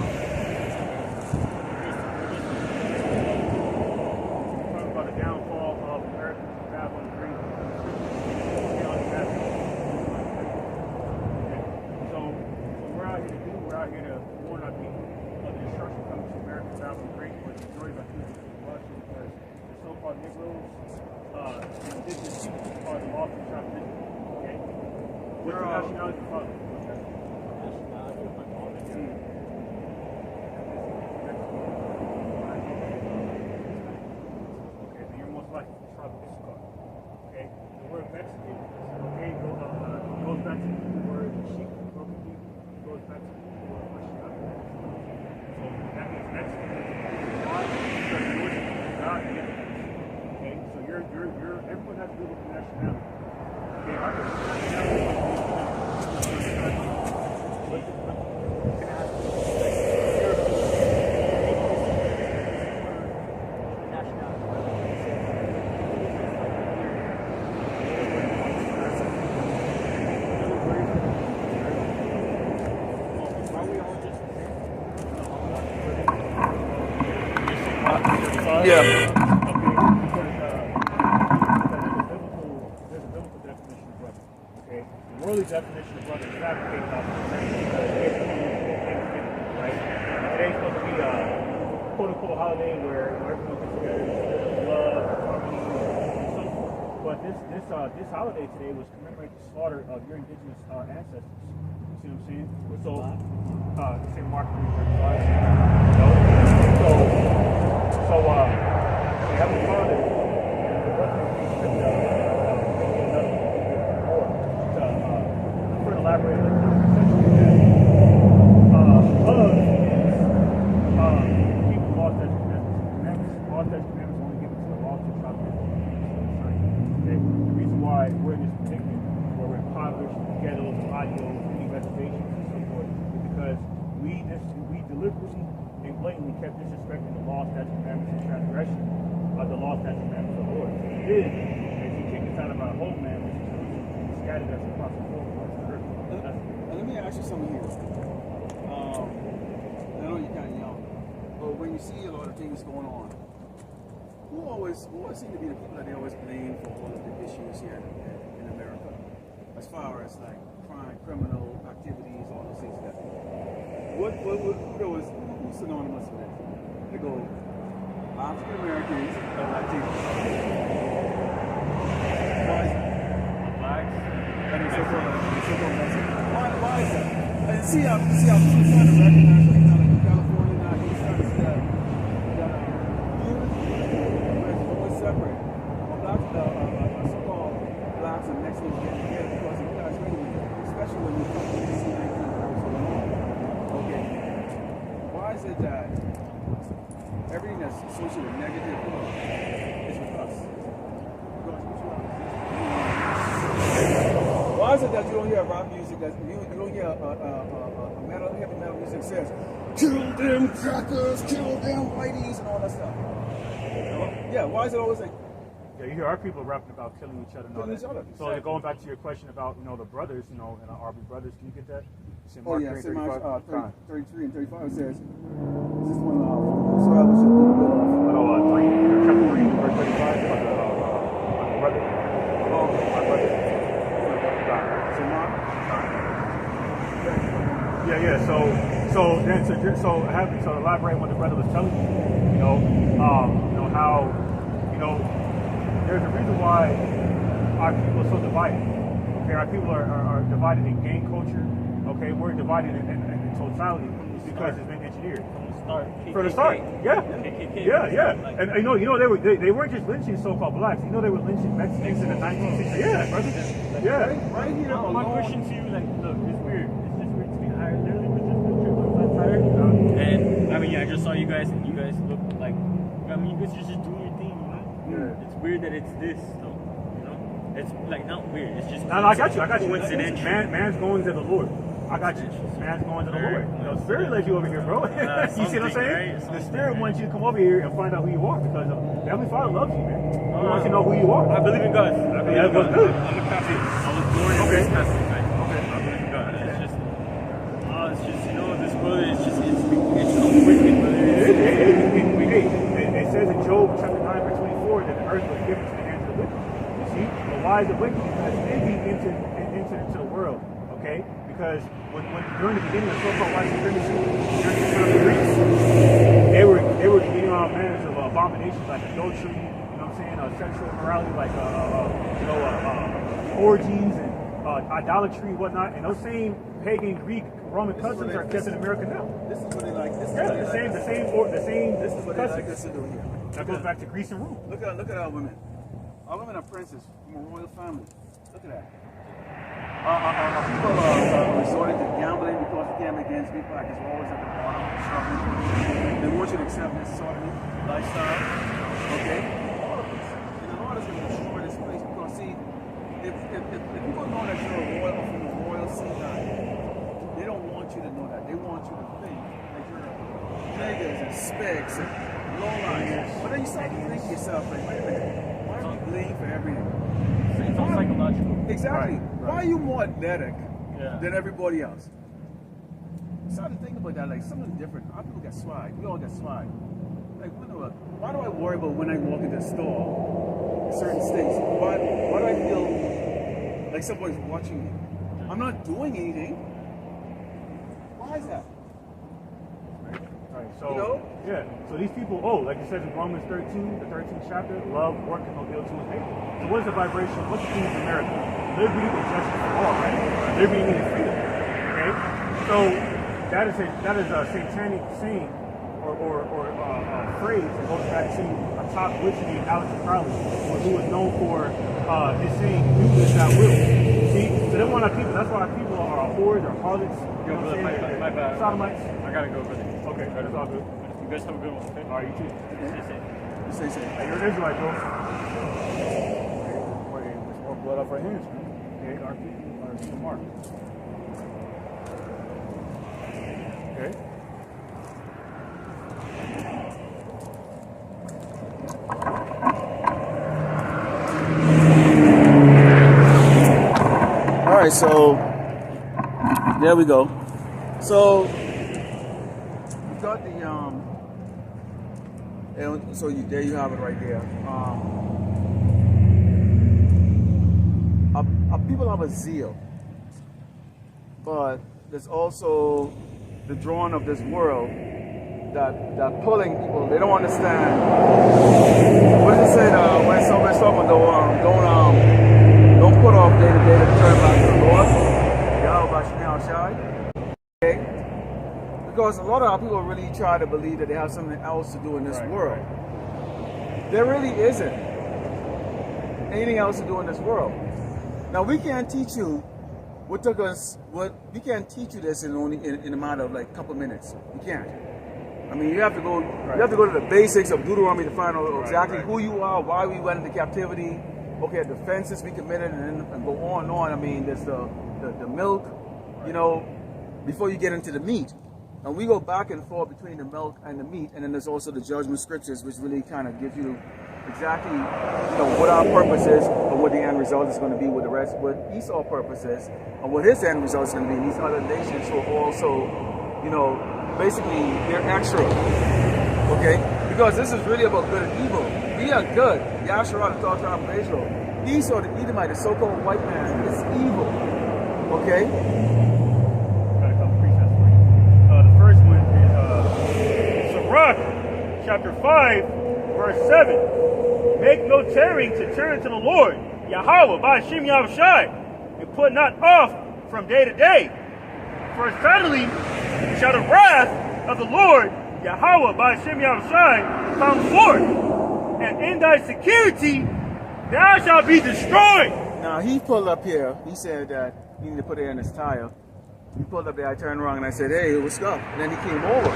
Speaker 2: that would be great, but the majority of our people are Russian because the so-called Negroes, the indigenous people are the lost and trapped people. Okay? What's your nationality, father?
Speaker 3: Nationality of my mom is
Speaker 2: okay, then you're most likely from the tribe of Issachar. Okay? The word Mexican, okay, goes back to the word sheep, broken people, goes back to the word Christianity. So that means Mexican is God, because the worship of God and okay? So everyone has biblical nationality. Okay, our
Speaker 1: Yeah.
Speaker 2: there's a biblical definition of brother. Okay, the worldly definition of brother is fabricated off of the right? Today's supposed to be a quote-unquote holiday where everyone gets together, love, harmony, and so forth. But this holiday today was commemorating the slaughter of your indigenous ancestors. You see what I'm saying? So, St. Mark 3:35. So, we have a father, and the brother to elaborate a little bit, essentially that love is people lost that commandments. Lost that commandments only given to the lost and shot okay? The reason why we're in this predicament, where we're impoverished, ghettos, audios, many reservations, and so forth, is because we deliberately and blatantly kept disrespecting the law, statutes, commandments, and transgression of the law, statutes, commandments of the Lord. So he did, as he kicked us out of our home, man, which is Jerusalem, he scattered us across the four corners of the earth.
Speaker 1: Let me ask you something here. I know you're kind of young, but when you see a lot of things going on, who always seem to be the people that they always blame for all of the issues here in America, as far as like crime, criminal activities, all those things like that. Who's synonymous with that? They go African Americans and Latinos.
Speaker 3: blacks.
Speaker 1: And so forth. Why is that? And see how people trying to recognize, like now, like in California now, he's starting to see that you're separate. So-called blacks and Mexicans getting together because of guys, wait a minute, especially when you come to the C-19 okay. Why is it that everything that's associated with negative is with us? Why is it that you don't hear rock music, that you don't hear heavy metal music that says, kill them crackers, kill them whiteys, and all that stuff? Yeah, why is it always like,
Speaker 2: Yeah, you hear our people rapping about killing each other and all
Speaker 1: killing
Speaker 2: that.
Speaker 1: each other?
Speaker 2: So going back to your question about, the brothers, and our brothers, can you get that? St.
Speaker 1: Oh
Speaker 2: Mark
Speaker 1: yeah,
Speaker 2: 3,
Speaker 1: St. Mark
Speaker 2: 35.
Speaker 1: 33 and 35 it says, this is one whosoever shall do the will of.
Speaker 2: Chapter 3, verse 35, about the brother.
Speaker 1: Oh,
Speaker 2: My brother.
Speaker 1: St. Mark?
Speaker 2: Yeah. So elaborate on what the brother was telling you. How there's a reason why our people are so divided. Okay, our people are divided in gang culture. Okay, we're divided in totality because it's been engineered. From the start, yeah. And they weren't just lynching so-called blacks. They were lynching Mexicans in the 1960s. Yeah, brother. Yeah.
Speaker 1: Right here.
Speaker 3: My question to you, look, it's weird. It's just weird to me. I literally was just a trip on flat tire, and I just saw you guys, and you guys look like, you guys are just doing your thing,
Speaker 2: Yeah.
Speaker 3: It's weird that it's this, though, It's not weird. It's just.
Speaker 2: I got you.
Speaker 3: Coincidental.
Speaker 2: Man's going to the Lord. I got you. Man's going to the Lord. The Spirit led you over here, bro. You see what I'm saying?
Speaker 3: Right?
Speaker 2: The Spirit wants you to come over here and find out who you are because the Heavenly Father loves you, man. He wants you to know who you are.
Speaker 3: I believe in God. I believe in God.
Speaker 2: Good.
Speaker 3: I'm a Catholic. I was born and raised Catholic, right? Okay. I believe in God. It's just, this brother is just, it's so wicked, brother.
Speaker 2: It says in Job chapter 9, verse 24 that the earth was given to the hands of the wicked. You see? But why is it wicked? Because envy entered into the world, okay? Because when during the beginning of so-called white supremacy, during the time of Greece, they were indulge in any manners of abominations like adultery, you know what I'm saying, sexual immorality like orgies and idolatry and whatnot. And those same pagan Greek Roman customs are kept in America now.
Speaker 1: This is what they like. This is
Speaker 2: Yeah,
Speaker 1: what they
Speaker 2: the
Speaker 1: like.
Speaker 2: same
Speaker 1: This is what they like
Speaker 2: customs.
Speaker 1: us to do here.
Speaker 2: That goes back to Greece and Rome.
Speaker 1: Look at our women. Our women are princes from a royal family. Look at that. People are resorting to gambling because you can't make ends meet. Like it's always at the bottom of the struggle. They want you to accept this sort of lifestyle. Okay? All of this. And the Lord is going to destroy this place because, see, if people know that you're a royal from the royal seed line, they don't want you to know that. They want you to think that you're niggers and specs and lowliners. But then you start to think to yourself, like, wait a minute, why are we blamed for everything?
Speaker 3: It's all psychological.
Speaker 1: Exactly.
Speaker 2: Right.
Speaker 1: Why are you more athletic
Speaker 3: Yeah.
Speaker 1: than everybody else? Started to think about that, like something different. Our people get swag. We all get swag. Like, why do I worry about when I walk into a store in certain states? Why do I feel like somebody's watching me? I'm not doing anything. Why is that?
Speaker 2: Right. So,
Speaker 1: You know?
Speaker 2: yeah. So these people, like it says in Romans 13, the 13th chapter, love, work, and no ill to his neighbor. So what is the vibration? What's the theme of America? Liberty and justice for all, right? Liberty means freedom. Okay? So that is a satanic saying or phrase that goes back to a top witch named Alex Crowley, who was known for his saying, "Do this that will." See, so they want our people. That's why our people are whores or harlots. You know what I'm saying?
Speaker 3: My bad.
Speaker 2: Sodomites.
Speaker 3: I gotta go, brother.
Speaker 2: Okay, that's all good.
Speaker 3: You guys have a good one, okay?
Speaker 2: All right, you too.
Speaker 1: You say.
Speaker 2: Hey, you're an Israelite, bro. Wait, there's more blood off our hands, man. Okay, our people marked. Okay.
Speaker 1: All right, so there we go. So we got the and so there you have it right there. People have a zeal, but there's also the drawing of this world that pulling people. They don't understand. What does it say when somebody's talking about don't put off day to day to turn back to the Lord? Okay? Because a lot of our people really try to believe that they have something else to do in this world. Right. There really isn't anything else to do in this world. Now we can't teach you we can't teach you this in a matter of like a couple minutes. You can't. I mean, you have to go. Right. You have to go to the basics of Deuteronomy to find out exactly who you are, why we went into captivity. Okay, the offenses we committed, and go on and on. I mean, there's the milk, you know, before you get into the meat. And we go back and forth between the milk and the meat, and then there's also the judgment scriptures, which really kind of gives you exactly, you know, what our purpose is, and what the end result is going to be with the rest, what Esau's purpose is, and what his end result is going to be. And these other nations who are also, you know, basically they're extra, okay? Because this is really about good and evil. We are good. Yahshua, the 12th tribe of Israel. Esau, the Edomite, the so-called white man, is evil, okay?
Speaker 2: Chapter 5, verse 7. Make no tarrying to turn to the Lord, Yahweh, by Hashem Yahushai, and put not off from day to day. For suddenly shall the wrath of the Lord, Yahweh, by Hashem Yahushai, come forth, and in thy security thou shalt be destroyed.
Speaker 1: Now he pulled up here. He said that he needed to put it in his tire. He pulled up there, I turned around and I said, hey, what's up? And then he came over.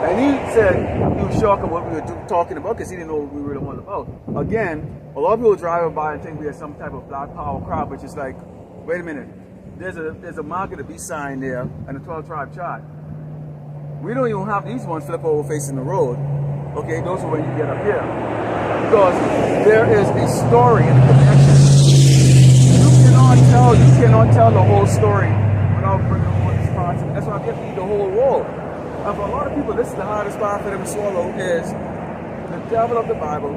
Speaker 1: And he said he was shocked at what we were talking about because he didn't know what we really wanted about. Again, a lot of people drive by and think we have some type of black power crowd, but it's like, wait a minute. There's a market to be signed there and a 12 tribe chart. We don't even have these ones flip over facing the road. Okay, those are when you get up here. Because there is a story and a connection. You cannot tell the whole story without bringing all these parts. That's why we have to eat the whole world. And for a lot of people, this is the hardest part for them to swallow is the devil of the Bible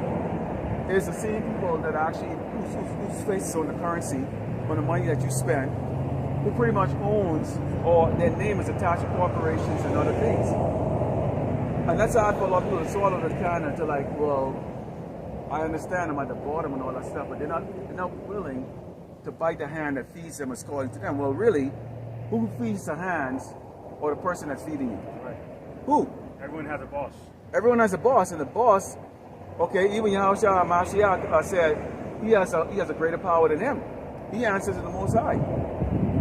Speaker 1: is the same people that actually, whose faces on the currency, on the money that you spend, who pretty much owns, or their name is attached to corporations and other things. And that's hard for a lot of people to swallow the can and to like, well, I understand I'm at the bottom and all that stuff, but they're not willing to bite the hand that feeds them is calling to them. Well, really, who feeds the hands or the person that's feeding you?
Speaker 2: Right.
Speaker 1: Who?
Speaker 2: Everyone has a boss.
Speaker 1: Everyone has a boss, and the boss, okay, even Ahchyam said he has a greater power than him. He answers to the Most High.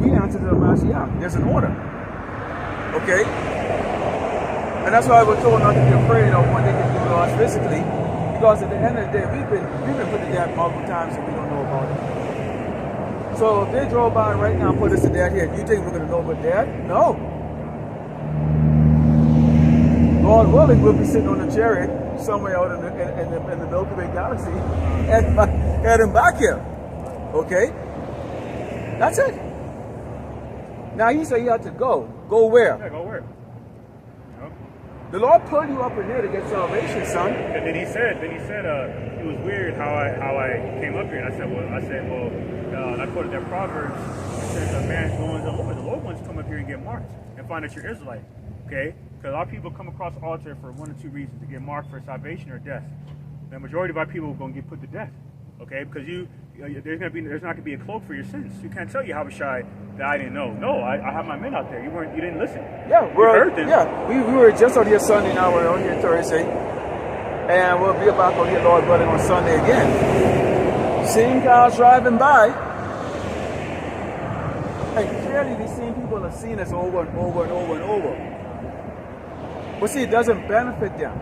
Speaker 1: We answer to the Ahchyam. There's an order. Okay? And that's why we're told not to be afraid of what they can do to us physically, because at the end of the day, we've been put to death multiple times and we don't know about it. So if they drove by right now and put us to death here, do you think we're going to know we're dead? No. God willing, we'll be sitting on a chariot somewhere out in the Milky Way galaxy and heading back here. Okay? That's it. Now he said you had to go. Go where?
Speaker 2: Yeah, go where?
Speaker 1: The Lord pulled you up in here to get salvation, son.
Speaker 2: And then he said, it was weird how I came up here. And I said, well, I quoted that Proverbs. It says, a man's going to the Lord. The Lord wants to come up here and get marked and find that you're Israelite. Okay? Because a lot of people come across the altar for one or two reasons: to get marked for salvation or death. The majority of our people are going to get put to death. Okay? Because there's not going to be a cloak for your sins. You can't tell Yahushua that I didn't know. No, I have my men out there. You didn't listen.
Speaker 1: Yeah,
Speaker 2: we heard them.
Speaker 1: Yeah, we were just out here Sunday. Now we're on here Thursday, and we'll be back on here, Lord willing, on Sunday again. Seeing cars driving by, and clearly these same people have seen us over and over and over and over. But see, it doesn't benefit them.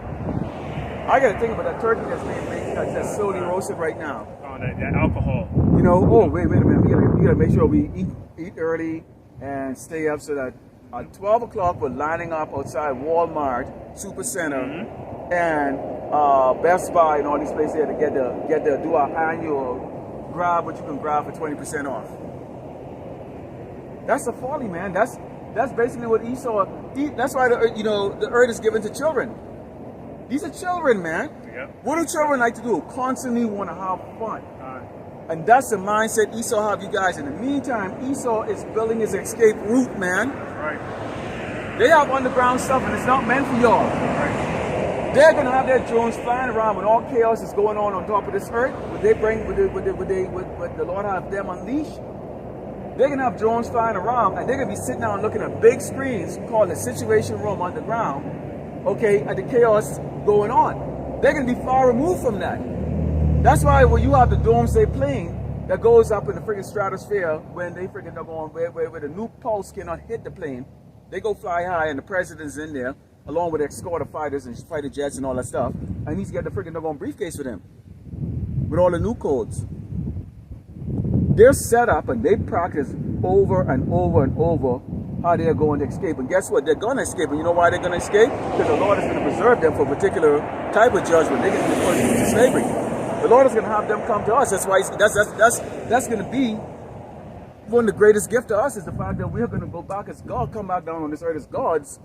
Speaker 1: I got to think about that turkey that's being made, that's slowly roasted right now.
Speaker 2: That alcohol.
Speaker 1: You know, oh, wait a minute. We got to make sure we eat early and stay up so that at 12 o'clock we're lining up outside Walmart, Supercenter, and Best Buy and all these places there to do our annual grab what you can grab for 20% off. That's a folly, man. That's basically what Esau. That's why the earth is given to children. These are children, man.
Speaker 2: Yep.
Speaker 1: What do children like to do? Constantly want to have fun. And that's the mindset Esau have you guys. In the meantime, Esau is building his escape route, man.
Speaker 2: Right.
Speaker 1: They have underground stuff and it's not meant for y'all.
Speaker 2: Right.
Speaker 1: They're going to have their drones flying around when all chaos is going on top of this earth. Would the Lord have them unleashed? They're going to have drones flying around and they're going to be sitting down looking at big screens called the Situation Room underground, okay, at the chaos going on. They're going to be far removed from that. That's why when you have the Doomsday plane that goes up in the freaking stratosphere, when they freaking are going where the new pulse cannot hit the plane, they go fly high and the president's in there along with escort of fighters and fighter jets and all that stuff, and he's got the freaking doggone briefcase with him with all the new codes. They're set up and they practice over and over and over how they're going to escape. And guess what? They're going to escape. And you know why they're going to escape? Because the Lord is going to preserve them for a particular type of judgment. They're going to be put into slavery. The Lord is going to have them come to us. That's why that's going to be one of the greatest gifts to us, is the fact that we're going to go back as God, come back down on this earth as gods,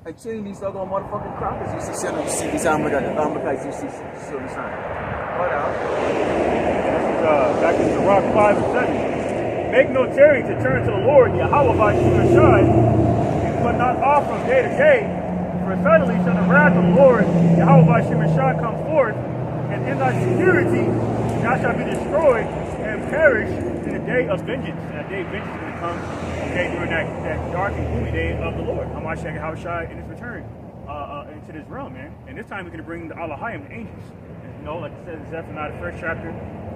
Speaker 1: and change these doggone motherfucking crackers. You see these Amalekites, you see on the sign. What else?
Speaker 2: Back in Sirach 5 and 7. Make no tarrying to turn to the Lord, Yahweh by Shemashai, but not off from day to day. For suddenly shall the wrath of the Lord, Yahweh by Shemashai, come forth, and in thy security thou shalt be destroyed and perish in the day of vengeance. And that day of vengeance is going to come, okay, during that dark and gloomy day of the Lord. Hamashiach Yahushua in his return into this realm, man. And this time we're going to bring the Ahchyam, the angels. And, you know, like it says in Zephaniah, the first chapter,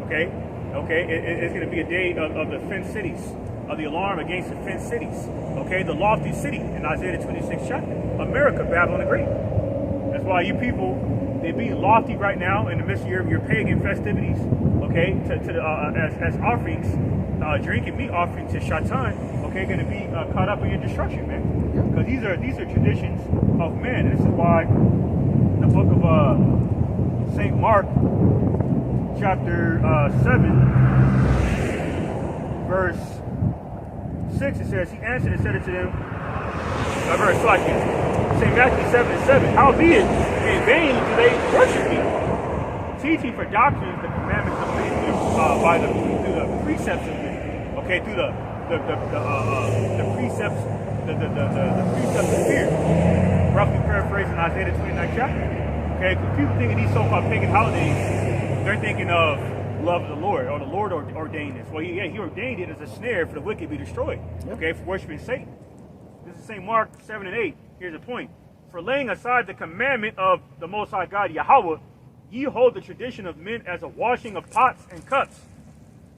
Speaker 2: okay, it's going to be a day of the fenced cities, of the alarm against the fenced cities, okay, the lofty city in Isaiah the 26th chapter, America, Babylon the Great. That's why you people, they be lofty right now in the midst of your pagan festivities, okay, as offerings, drink and meat offerings to Shatan, okay, going to be caught up in your destruction, man. Because these are traditions of men. This is why in the book of St. Mark, chapter 7, verse 6, it says, he answered and said unto them, verse like this, St. Matthew 7 and 7, howbeit in vain do they worship me, teaching for doctrines the commandments of men through the precepts of men, okay, through the precepts, the precepts of fear. Roughly paraphrasing in Isaiah the 29th chapter. Okay, because people think of these so-called pagan holidays, they're thinking of love of the Lord, or the Lord ordained this. Well, he ordained it as a snare for the wicked to be destroyed. Okay, for worshiping Satan. This is St. Mark 7 and 8. Here's the point. For laying aside the commandment of the Most High God, Yahweh, ye hold the tradition of men as a washing of pots and cups,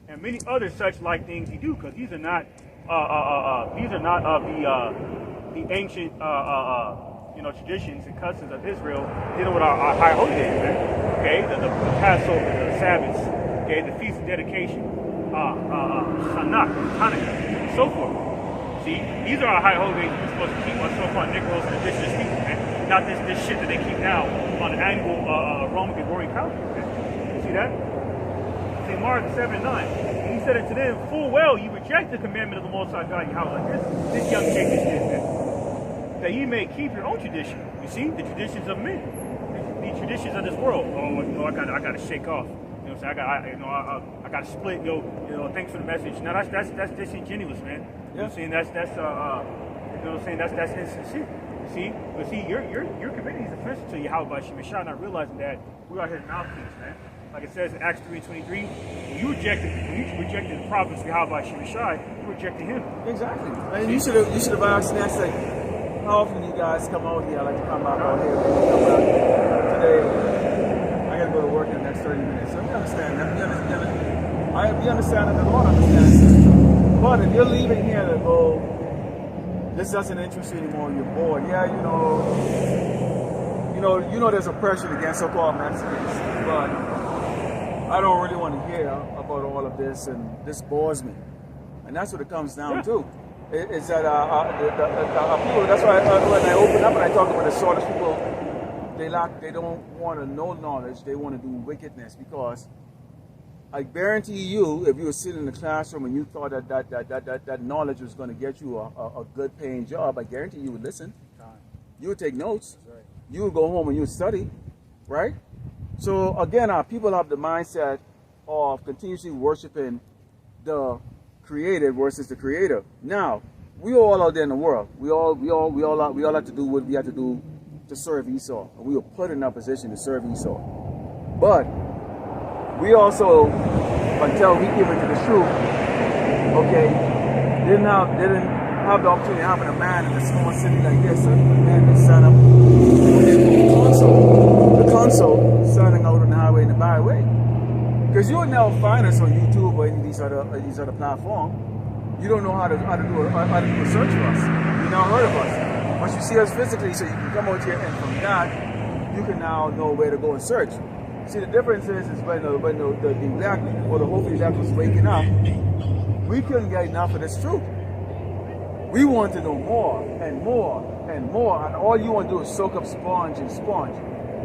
Speaker 2: and many other such like things ye do, because these are not of the ancient traditions and customs of Israel dealing with our high holy days, man. Okay, the Passover, the Sabbaths, okay, the feast of dedication, Hanukkah, and so forth. See, these are our high holy days we're supposed to keep, our so-called Negroes and indigenous people, man. Not this shit that they keep now on the annual Roman Gregorian calendar. Man. You see that? St. Mark 7 and 9. And he said unto them, full well you reject the commandment of the Most High God, Yahweh. Like this young chick just did, man. That ye may keep your own tradition. You see, the traditions of men, the traditions of this world. Oh, I gotta shake off. You know what I'm saying? I gotta split. Thanks for the message. Now that's disingenuous, man. You know what I'm saying? That's you know what I'm saying? That's insincere. See, but see, you're committing these offenses to Yahweh by Shemeshah, not realizing that we are his mouthpiece, man. Like it says in Acts 3 and 23, when you rejected the prophets of Yahweh by Shemeshah, you rejected him.
Speaker 1: Exactly. And you should have asked next, like, how often you guys come out here? I like to come out here. Come out today. I gotta go to work in the next 30 minutes. So we understand that. We understand that the Lord understands. But if you're leaving here to go, this doesn't interest you anymore, you're bored. Yeah, you know there's oppression against so-called Mexicans, but I don't really want to hear about all of this, and this bores me. And that's what it comes down to. It's that people, that's why when I open up and I talk about the sort of people, they don't want to know knowledge, they want to do wickedness, because I guarantee you, if you were sitting in the classroom and you thought that knowledge was going to get you a good paying job, I guarantee you would listen. You would take notes. Right. You would go home and you would study, right? So again, people have the mindset of continuously worshiping the created versus the creator. Now, we all out there in the world, we all have to do what we have to do to serve Esau. And we were put in a position to serve Esau. But we also, until we give into the truth, okay, didn't have the opportunity of having a man in a small city like this, a man that stand up the console standing out on the highway and the byway. Because you would never find us on YouTube or any of these other platforms. You don't know how to do a search for us. You never heard of us. Once you see us physically, so you can come out here, and from that, you can now know where to go and search. See, the difference is when the black, or the whole black was waking up, we couldn't get enough of this truth. We want to know more and more and more, and all you want to do is soak up sponge and sponge.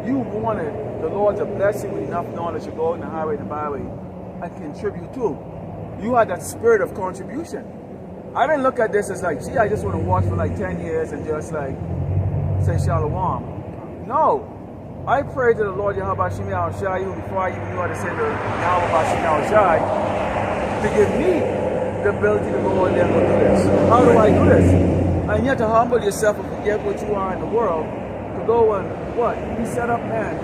Speaker 1: You wanted the Lord to bless you with enough knowledge to go on the highway and the byway and contribute too. You had that spirit of contribution. I didn't look at this as like, gee, I just want to watch for like 10 years and just like say shalom. No. I prayed to the Lord Yahweh Shemi Al-Shai even before I even knew how to say the Yahweh Shemi Al-Shai to give me the ability to go in there and go do this. How do I do this? And you have to humble yourself and forget what you are in the world to go and what? Be set up, man.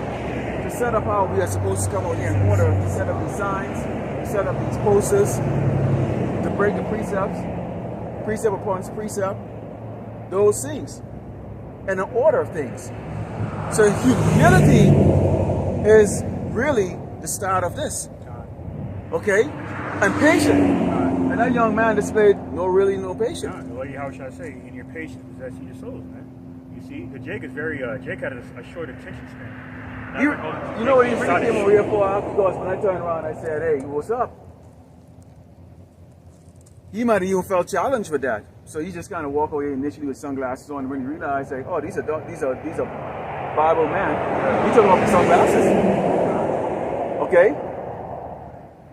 Speaker 1: To set up how we are supposed to come out here in order, to set up these signs, to set up these posters, to break the precepts, precept upon precept, those things, and the order of things. So humility is really the start of this. Okay? And patient. And that young man displayed no patience.
Speaker 2: Well, how should I say? In your patience possessing your souls, man. You see, the Jake is Jake had a short attention span.
Speaker 1: You know what he really came over here for? Because when I turned around, I said, hey, what's up? He might have even felt challenged with that. So he just kind of walked away initially with sunglasses on, and when he realized, like, oh, these are Bible man. He took off the sunglasses. Okay?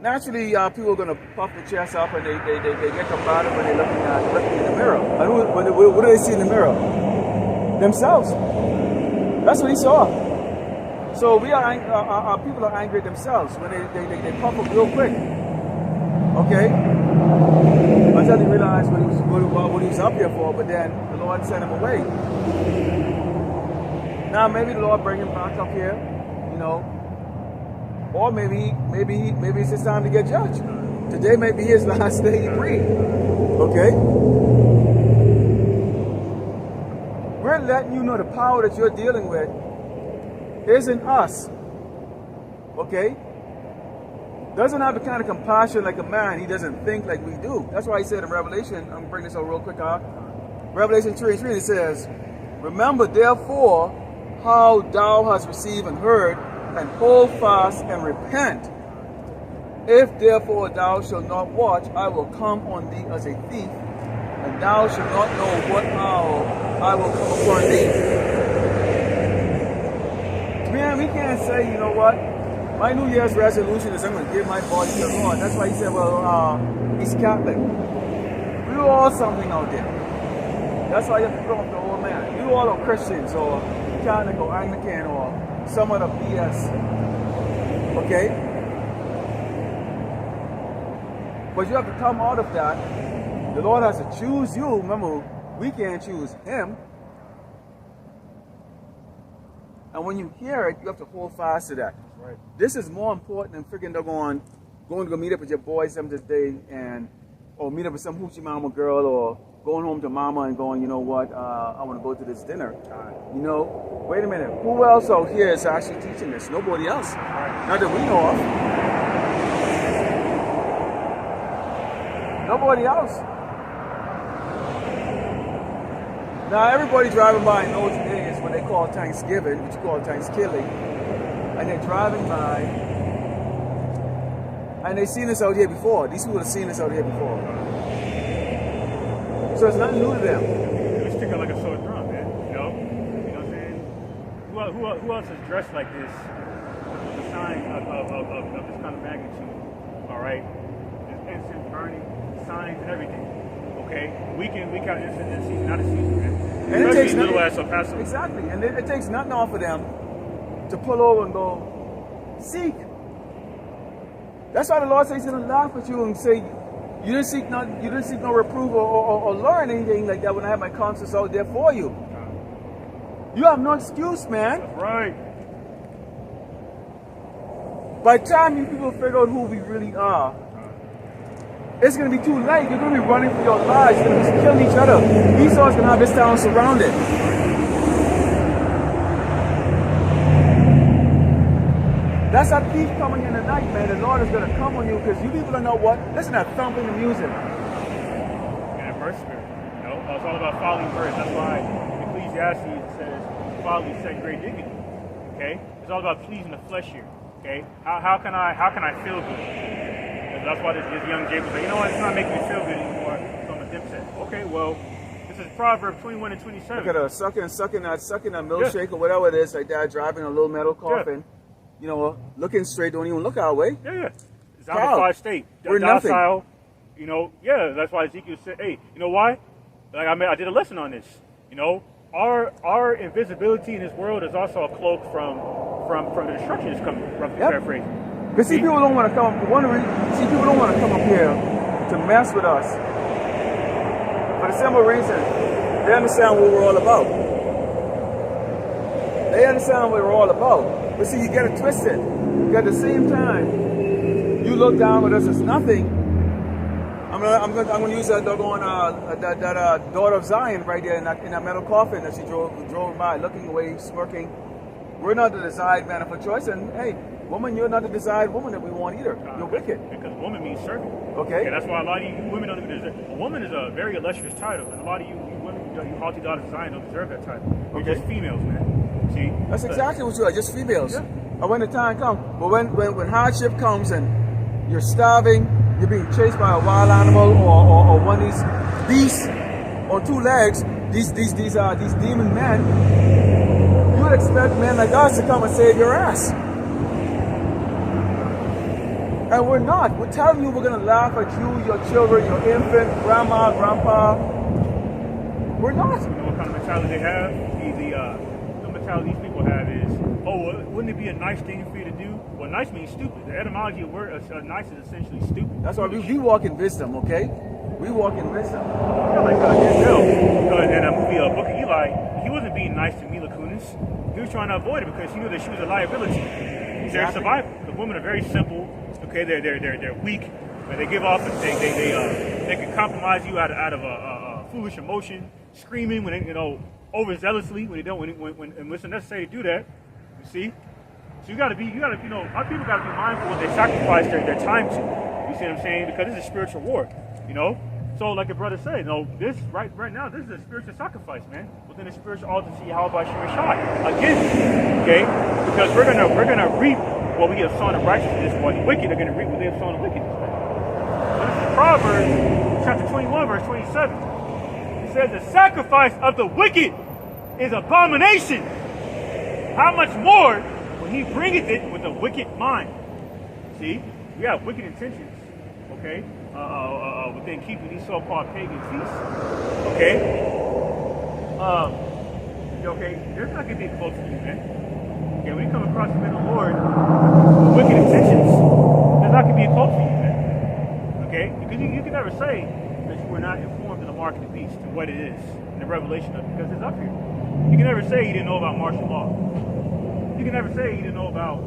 Speaker 1: Naturally, people are going to puff their chest up and they get combative when they're looking in the mirror. And what do they see in the mirror? Themselves. That's what he saw. So our people are angry at themselves when they puff up real quick. Okay? Until they realized what he was up here for, but then the Lord sent him away. Now maybe the Lord bring him back up here, you know, or maybe it's his time to get judged. Today may be his last day to breathe. Okay? We're letting you know the power that you're dealing with isn't us. Okay? Doesn't have the kind of compassion like a man. He doesn't think like we do. That's why he said in Revelation, I'm going to bring this out real quick out. Revelation 3:3, it says, remember therefore how thou hast received and heard, and hold fast and repent. If therefore thou shalt not watch, I will come on thee as a thief, and thou shalt not know what hour I will come upon thee. Man, we can't say, you know what, my New Year's resolution is I'm going to give my body to the Lord. That's why he said, well, he's Catholic. We all something out there. That's why you have to put off the old man. You all are Christians or Catholic or Anglican or some other BS. Okay? But you have to come out of that. The Lord has to choose you. Remember, we can't choose him. And when you hear it, you have to hold fast to that.
Speaker 2: Right.
Speaker 1: This is more important than freaking going to go meet up with your boys some day or meet up with some hoochie mama girl or going home to mama and going, you know what, I want to go to this dinner. You know, wait a minute. Who else out here is actually teaching this? Nobody else. Not that we know of. Nobody else. Now everybody driving by knows today is what they call Thanksgiving, which you call Thanksgiving, and they're driving by, and they've seen this out here before. These people have seen this out here before, so it's nothing new to them.
Speaker 2: It's sticking like a sore thumb, man. You know what I'm saying? Who else is dressed like this with a sign of this kind of magnitude? All right, there's incense burning, signs, and everything. Okay, we can instant season, not a season, man.
Speaker 1: And it takes
Speaker 2: little ass of Paso.
Speaker 1: Exactly, and it takes nothing off of them to pull over and go seek. That's why the Lord says He's gonna laugh at you and say, you didn't seek no reproof or learn anything like that when I have my conscience out there for you. You have no excuse, man.
Speaker 2: That's right.
Speaker 1: By the time you people figure out who we really are, it's going to be too late. You're going to be running for your lives. You're going to be killing each other. Esau's going to have this town surrounded. That's a thief coming in the night, man. The Lord is going to come on you because you people don't know what. Listen to that thumping the music.
Speaker 2: Yeah, verse spirit. You know, it's all about folly first. That's why Ecclesiastes says folly set great dignity. Okay? It's all about pleasing the flesh here. Okay? How can I feel good? That's why this young Jay was like, you know what, it's not making me feel good anymore, so I'm a dipset. Okay, well, this is Proverbs 21 and 27.
Speaker 1: Look at her sucking that milkshake or whatever it is, like that, driving a little metal coffin. Yeah. You know, looking straight, don't even look our way.
Speaker 2: Yeah. It's out of 5 state.
Speaker 1: We're
Speaker 2: docile,
Speaker 1: nothing.
Speaker 2: You know, yeah, that's why Ezekiel said, hey, you know why? Like I did a lesson on this. You know, our invisibility in this world is also a cloak from the destruction that's coming, roughly paraphrasing.
Speaker 1: But see, people don't want to come. People don't want to come up here to mess with us. For the simple reason, they understand what we're all about. They understand what we're all about. But see, you get it twisted. At the same time, you look down at us as nothing. I'm gonna use that doggone that daughter of Zion right there in that metal coffin that she drove by, looking away, smirking. We're not the desired man of a choice, and hey. Woman, you're not the desired woman that we want either. You're wicked.
Speaker 2: Because woman means servant.
Speaker 1: Okay.
Speaker 2: That's why a lot of you women don't even deserve. A woman is a very illustrious title, and a lot of you women, you haughty daughters of Zion, don't deserve that title. You're just females, man. See?
Speaker 1: That's exactly what you are, just females.
Speaker 2: Yeah.
Speaker 1: And when the time comes, but when hardship comes and you're starving, you're being chased by a wild animal or one of these beasts on 2 legs, these demon men, you would expect men like us to come and save your ass. And we're not. We're telling you we're going to laugh at you, your children, your infant, grandma, grandpa. We're not.
Speaker 2: You know what kind of mentality they have? The mentality these people have is, oh, wouldn't it be a nice thing for you to do? Well, nice means stupid. The etymology of word nice is essentially stupid.
Speaker 1: That's why we walk in wisdom, okay? We walk in wisdom.
Speaker 2: Yeah, like Denzel in a movie, Book of Eli, he wasn't being being nice to Mila Kunis. He was trying to avoid it because he knew that she was a liability. They're survival. The women are very simple. Okay, they're weak, but they give off. They can compromise you out of a foolish emotion, screaming when they, overzealously when they don't when it's necessary to do that. You see, so you got to be our people got to be mindful what they sacrifice their time to. You see what I'm saying? Because it's a spiritual war. So like your brother said, this right now, this is a spiritual sacrifice, man. Within a spiritual altar, see how about Shema Shai again, okay? Because we're gonna reap what we have sown in righteousness, while the wicked are gonna reap what they have sown in wickedness. So this is Proverbs chapter 21, verse 27. It says, "The sacrifice of the wicked is abomination. How much more when he bringeth it with a wicked mind?" See, we have wicked intentions, okay? Within keeping these so-called pagan feasts, okay? They're not gonna be close to you, man. Okay, when you come across the men of the Lord with wicked intentions, they're not gonna be close to you, man. Okay, because you can never say that you were not informed of the mark of the beast and what it is and the revelation of it, because it's up here. You can never say you didn't know about martial law. You can never say you didn't know about,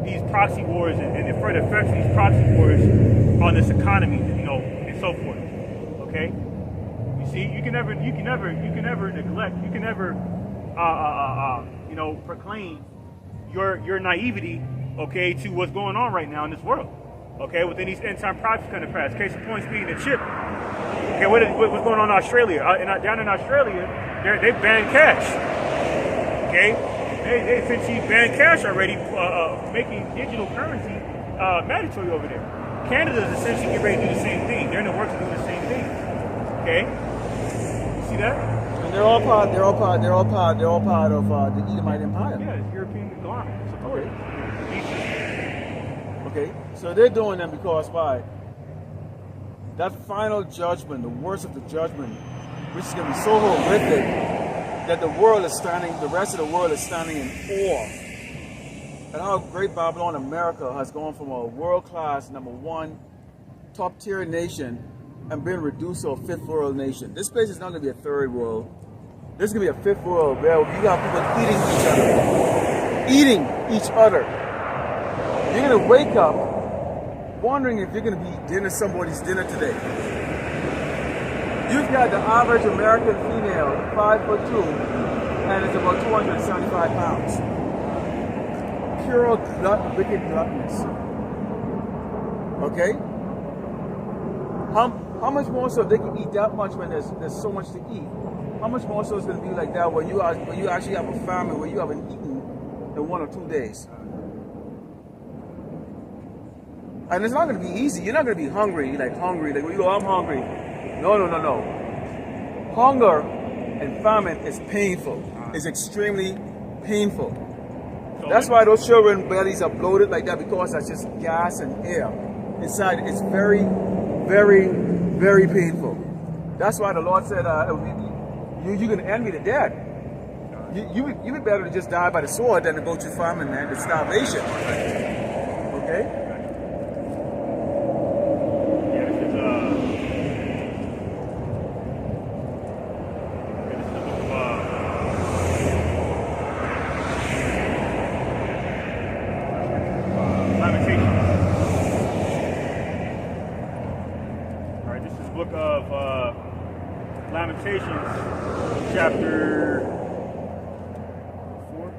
Speaker 2: these proxy wars and the further effects of these proxy wars on this economy, and so forth. Okay, you see, you can never neglect, you can never, proclaim your naivety, okay, to what's going on right now in this world. Okay, within these end time prophecies coming to pass. Case in point, speaking the chip. Okay, what's going on in Australia? Down in Australia, they banned cash. Okay. They essentially banned cash already, making digital currency mandatory over there. Canada is essentially getting ready to do the same thing. They're in the works of doing the same thing. Okay, you see that?
Speaker 1: And they're all part of the Edomite Empire.
Speaker 2: Yeah, it's European conglomerate. Support.
Speaker 1: Okay, so they're doing them because why? That final judgment, the worst of the judgment, which is going to be so horrific, that the rest of the world is standing in awe at how great Babylon, America, has gone from a world-class, #1, top-tier nation and been reduced to a fifth-world nation. This place is not going to be a third world. This is going to be a fifth world where you got people eating each other. You're going to wake up wondering if you're going to be eating somebody's dinner today. You've got the average American female, 5'2", and it's about 275 pounds. Pure wicked gluttonous. Okay? How much more so they can eat that much when there's so much to eat? How much more so is going to be like that when you actually have a famine where you haven't eaten in 1 or 2 days? And it's not going to be easy. You're not going to be hungry, like when you go, I'm hungry. No. Hunger and famine is painful. It's extremely painful. That's why those children's bellies are bloated like that, because that's just gas and air inside. It's very, very, very painful. That's why the Lord said, you can envy the dead. You be better to just die by the sword than to go through famine, man, to starvation. Okay?
Speaker 2: Lamentations, chapter 4.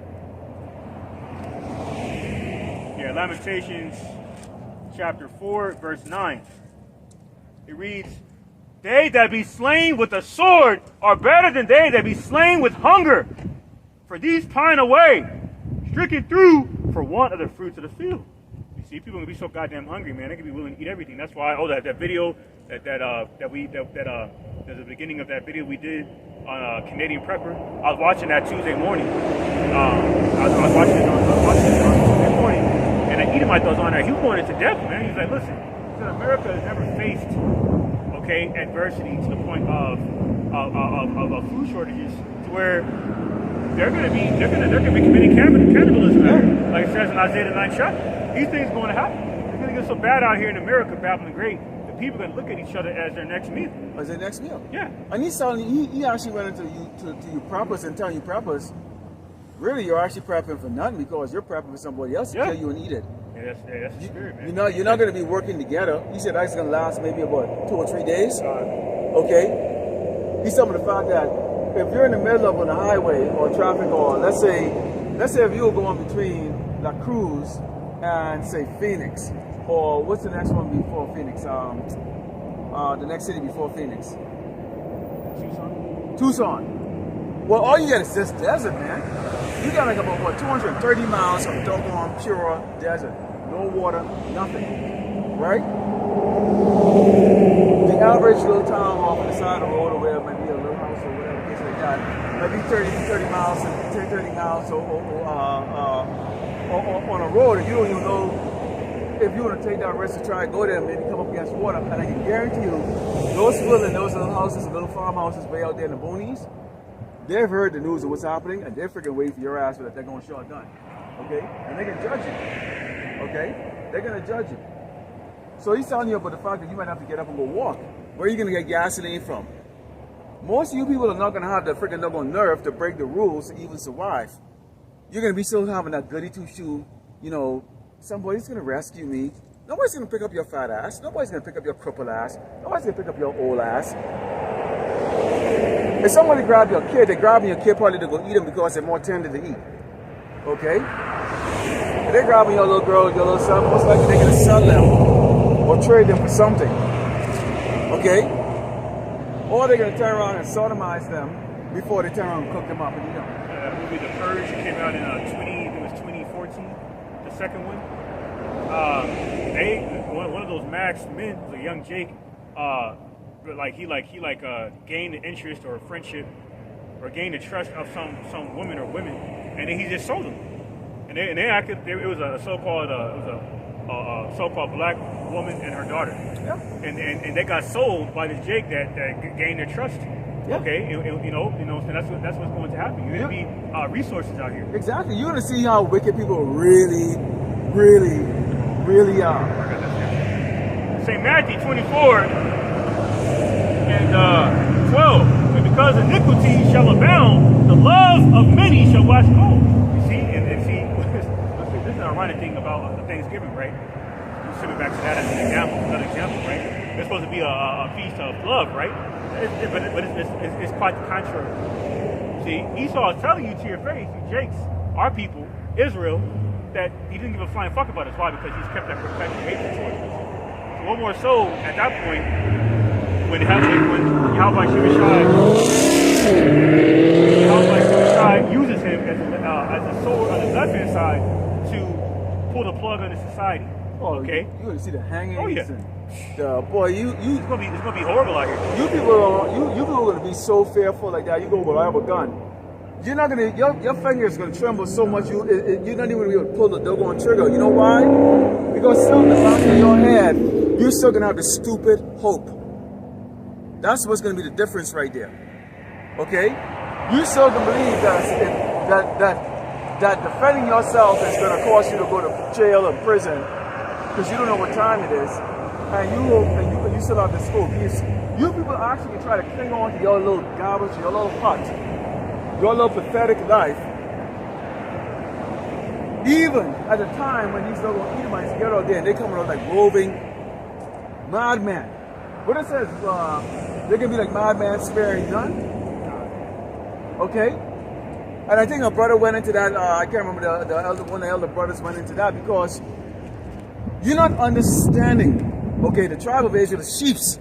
Speaker 2: Yeah, Lamentations, chapter 4, verse 9. It reads, "They that be slain with the sword are better than they that be slain with hunger. For these pine away, stricken through for want of the fruits of the field." You see, people can be so goddamn hungry, man. They can be willing to eat everything. That's why, that video there's the beginning of that video we did on Canadian Prepper. I was watching that Tuesday morning. I was watching it on Tuesday morning, and an Edomite was on there. He was going into depth, man. He was like, "Listen, America has never faced, adversity to the point of food shortages, to where they're gonna be committing cannibalism, like it says in Isaiah the 9th chapter. These things are going to happen. It's gonna get so bad out here in America, Babylon the Great. The people are going to look at each other as their next meal.
Speaker 1: As their next meal.
Speaker 2: Yeah.
Speaker 1: And he actually went into you preppers and telling you preppers, really you're actually prepping for nothing because you're prepping for somebody else to kill you and eat it.
Speaker 2: Yeah, that's the spirit, man.
Speaker 1: You're not going to be working together. He said that's going to last maybe about 2 or 3 days. Okay. He's talking about the fact that if you're in the middle of on a highway or traffic, or let's say if you were going between La Cruz and say Phoenix, or what's the next one before Phoenix? The next city before Phoenix. Tucson. Well, all you got is this desert, man. You got like about what 230 miles of doggone pure desert, no water, nothing, right? The average little town off on the side of the road, or where maybe a little house or whatever case like that, maybe 30 miles on a road, and you don't even know if you want to take that risk to try and go there and maybe come up against water. And I can guarantee you, those people in those little houses, little farmhouses way out there in the boonies, they've heard the news of what's happening, and they're freaking waiting for your ass that they're going to shut down. Okay? And they're going to judge you. Okay? They're going to judge you. So he's telling you about the fact that you might have to get up and go walk. Where are you going to get gasoline from? Most of you people are not going to have the freaking nerve to break the rules to even survive. You're going to be still having that goody two-shoe, you know, somebody's going to rescue me. Nobody's going to pick up your fat ass. Nobody's going to pick up your crippled ass. Nobody's going to pick up your old ass. If somebody grab your kid, they're grabbing your kid probably to go eat him because they're more tender to eat. Okay? If they're grabbing your little girl, your little son, most likely they're going to sell them or trade them for something. Okay? Or they're going to turn around and sodomize them before they turn around and cook them up and eat them.
Speaker 2: That movie, The Purge, came out in 2014, the second one. One of those Max men, the young Jake, gained the interest or friendship or gained the trust of some woman or women, and then he just sold them. And they acted. It was a so-called black woman and her daughter. Yeah. And they got sold by this Jake that gained their trust. Yeah. Okay. So that's what's going to happen. You're going to be resources out here.
Speaker 1: Exactly. You're going to see how wicked people really, really, really are.
Speaker 2: St. Matthew 24 and 12. And because iniquity shall abound, the love of many shall wax cold. You see, and see, this is an ironic thing about Thanksgiving, right? We're sitting back to that as another example, right? It's supposed to be a feast of love, right? But it's quite the contrary. See, Esau is telling you to your face, Jake's, our people, Israel, that he didn't give a flying fuck about us. Why? Because he's kept that perpetual hatred towards us. So what more so at that point, when Yahweh Shimashai uses him as a sword on the left hand side to pull the plug on the society.
Speaker 1: Oh,
Speaker 2: okay.
Speaker 1: You're gonna see the hangings.
Speaker 2: Oh yeah.
Speaker 1: And, boy,
Speaker 2: it's gonna be horrible out here.
Speaker 1: You people are gonna be so fearful like that. You go, well, I have a gun. You're not gonna. Your fingers gonna tremble so much. You're not even gonna be able to pull the doggone trigger. You know why? Because still in the back of your head, you're still gonna have the stupid hope. That's what's gonna be the difference right there. Okay? You still gonna believe that defending yourself is gonna cause you to go to jail or prison because you don't know what time it is, and you still have this hope. You people actually try to cling on to your little garbage, your little hut, your little pathetic life. Even at the time when these little Edomites get out there and they come out like roving madmen. What it says, they can be like madman sparing none. Okay? And I think a brother went into that, I can't remember one of the elder brothers went into that because you're not understanding, okay, the tribe of Israel, the sheeps.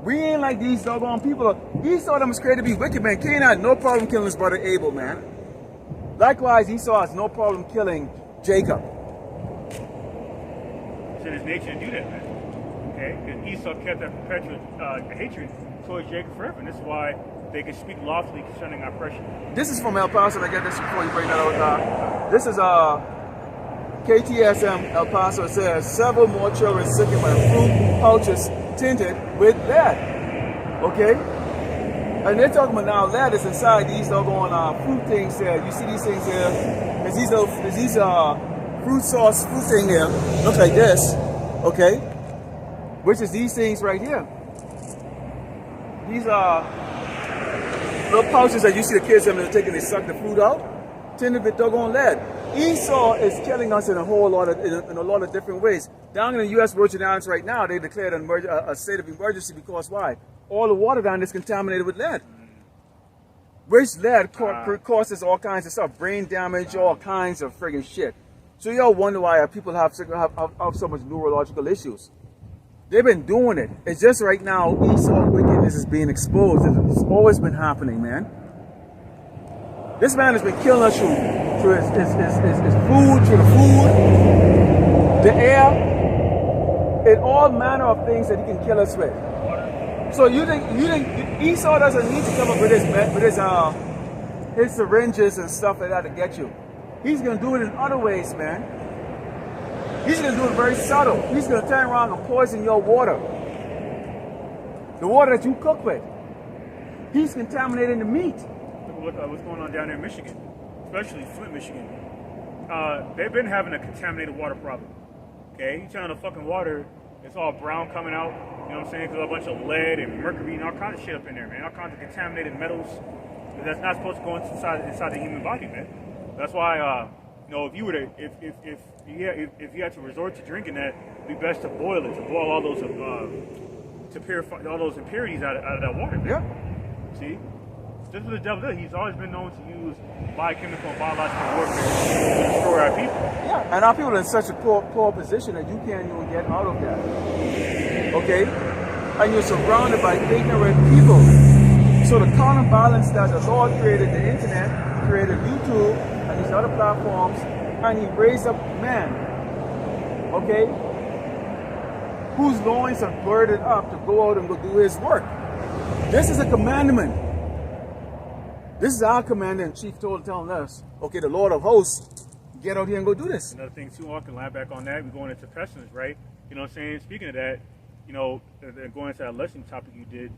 Speaker 1: We ain't like these doggone people. Esau them was created to be wicked, man. Cain had no problem killing his brother Abel, man. Likewise, Esau has no problem killing Jacob.
Speaker 2: It's in his nature to do that, man. Okay? Because Esau kept that perpetual hatred towards Jacob forever. And this is why they can speak lawfully concerning oppression.
Speaker 1: This is from El Paso. I get this before you bring that out. This is KTSM El Paso. It says, several more children sickened by fruit pouches tinted with lead. Okay? And they're talking about now lead is inside these doggone fruit things here. You see these things here? There's these fruit sauce fruit thing here. Looks like this. Okay? Which is these things right here. These are little pouches that you see the kids having to take and they suck the food out. Tend to be doggone lead. Esau is killing us in a whole lot of in a lot of different ways. Down in the U.S. Virgin Islands right now, they declared a state of emergency because why? All the water down there is contaminated with lead. Which lead causes all kinds of stuff, brain damage, all kinds of friggin' shit. So y'all wonder why people have so much neurological issues. They've been doing it. It's just right now Esau wickedness is being exposed. It's always been happening, man. This man has been killing us through his food, through the food, the air, and all manner of things that he can kill us with. So you think Esau doesn't need to come up with his syringes and stuff like that to get you? He's gonna do it in other ways, man. He's gonna do it very subtle. He's gonna turn around and poison your water, the water that you cook with. He's contaminating the meat.
Speaker 2: Look what's going on down there in Michigan, especially Flint, Michigan. They've been having a contaminated water problem. Okay, you turn on the fucking water, it's all brown coming out. You know what I'm saying? There's a bunch of lead and mercury and all kinds of shit up in there, man. All kinds of contaminated metals that's not supposed to go inside the human body, man. That's why, you know, if you had to resort to drinking that, it'd be best to boil it, to boil all those to purify all those impurities out of that water, man.
Speaker 1: Yeah.
Speaker 2: See, this is what the devil does. He's always been known to use biochemical and biological warfare to destroy our people.
Speaker 1: Yeah, and our people are in such a poor position that you can't even get out of that. Okay? And you're surrounded by ignorant people. So the counterbalance that the Lord created the internet, created YouTube and these other platforms, and he raised up men, okay, whose loins are girded up to go out and go do his work. This is a commandment. This is our commander-in-chief telling us, okay, the Lord of hosts, get out here and go do this.
Speaker 2: Another thing too, I can line back on that. We're going into pestilence, right? You know what I'm saying? Speaking of that, you know, going into that lesson topic you did,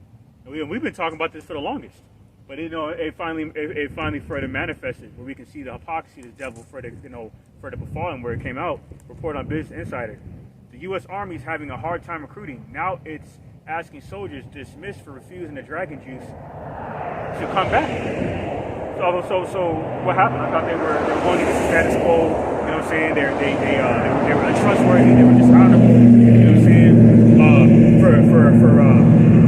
Speaker 2: we've been talking about this for the longest. But you know, it finally further manifested, where we can see the hypocrisy of the devil further befalling, where it came out. Report on Business Insider: the U.S. Army is having a hard time recruiting. Now it's asking soldiers dismissed for refusing the dragon juice to come back. So what happened? I thought they were going against the status quo. You know what I'm saying? They were untrustworthy. They were dishonorable. You know what I'm saying? For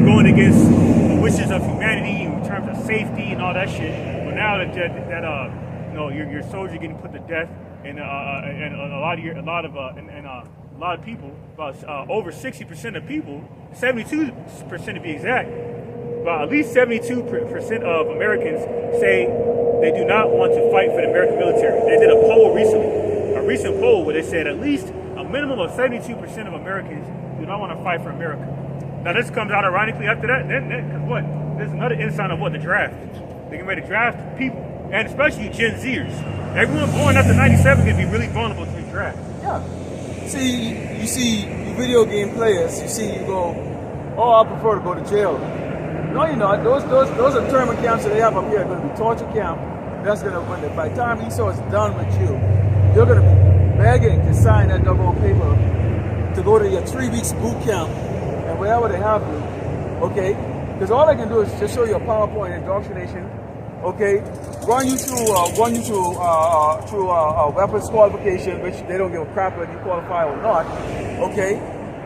Speaker 2: going against the wishes of humanity in terms of safety and all that shit. But now that you know, your soldier getting put to death, and a lot of people, about over 60% of people, 72% to be exact, but at least 72% of Americans say they do not want to fight for the American military. They did a poll recently, a recent poll where they said at least a minimum of 72% of Americans do not want to fight for America. Now this comes out ironically after that, because what? There's another insight of what? The draft. They're getting ready to draft people, and especially Gen Zers. Everyone born after 97 can be really vulnerable to the draft.
Speaker 1: Yeah. You see video game players, you go, oh, I prefer to go to jail. No, you're not. Those are internment camps that they have up here are going to be torture camp. That's going to, by the time Esau is done with you, you're going to be begging to sign that double paper to go to your 3 weeks boot camp and wherever they have you, okay? Because all they can do is just show you a PowerPoint indoctrination, okay? Run you through weapons qualification, which they don't give a crap whether you qualify or not, okay?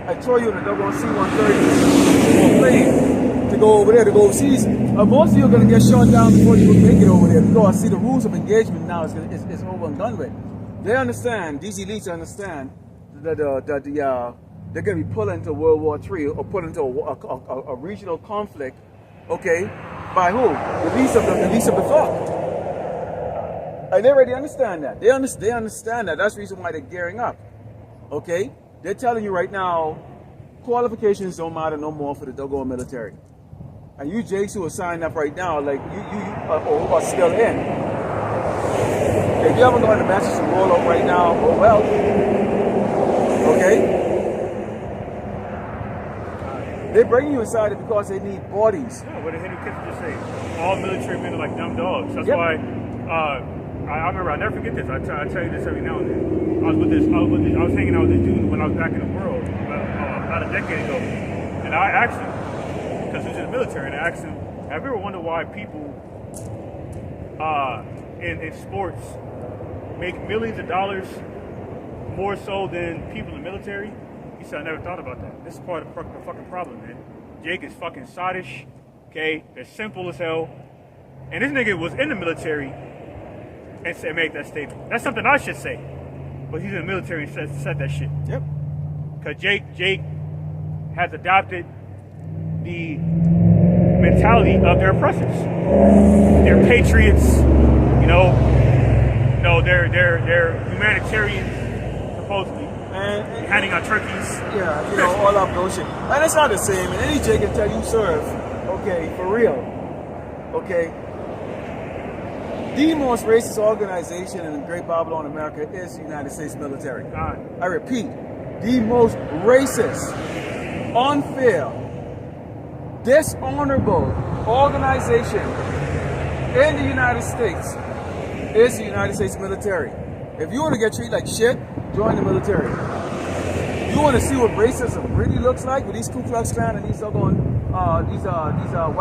Speaker 1: I throw you in the double C-130 plane to go over there, to go overseas. Most of you are going to get shot down before you make it over there, because see, the rules of engagement now is over and done with. They understand, these elites understand that they're going to be pulled into World War III or put into a regional conflict, okay, by who? The least of the flock. And they already understand that. They understand that. That's the reason why they're gearing up, okay? They're telling you right now, qualifications don't matter no more for the doggone military. And you jakes who are signed up right now, like you are still in. If you haven't gotten the message to roll up right now, oh well. Okay? They're bringing you inside it because they need bodies.
Speaker 2: Yeah, what did Henry Kissinger just say? All military men are like dumb dogs. That's why I remember, I'll never forget this. I tell you this every now and then. I was hanging out with this dude when I was back in the world. about a decade ago, and I asked him, because he's in the military, and I asked him, have you ever wondered why people in sports make millions of dollars more so than people in the military? He said, I never thought about that. This is part of the fucking problem, man. Jake is fucking sottish, okay? They're simple as hell. And this nigga was in the military and said, make that statement. That's something I should say. But he's in the military and said that shit.
Speaker 1: Yep.
Speaker 2: Because Jake has adopted the mentality of their oppressors. They're patriots, you know. No, they're humanitarians, supposedly. And handing out turkeys.
Speaker 1: Yeah, you know, all that bullshit. And it's not the same. And any Jake can tell you serve. Okay, for real. Okay. The most racist organization in the Great Babylon, America, is the United States military. I repeat, the most racist, unfair, dishonorable organization in the United States is the United States military. If you want to get treated like shit, join the military. You want to see what racism really looks like with these Ku Klux Klan and these white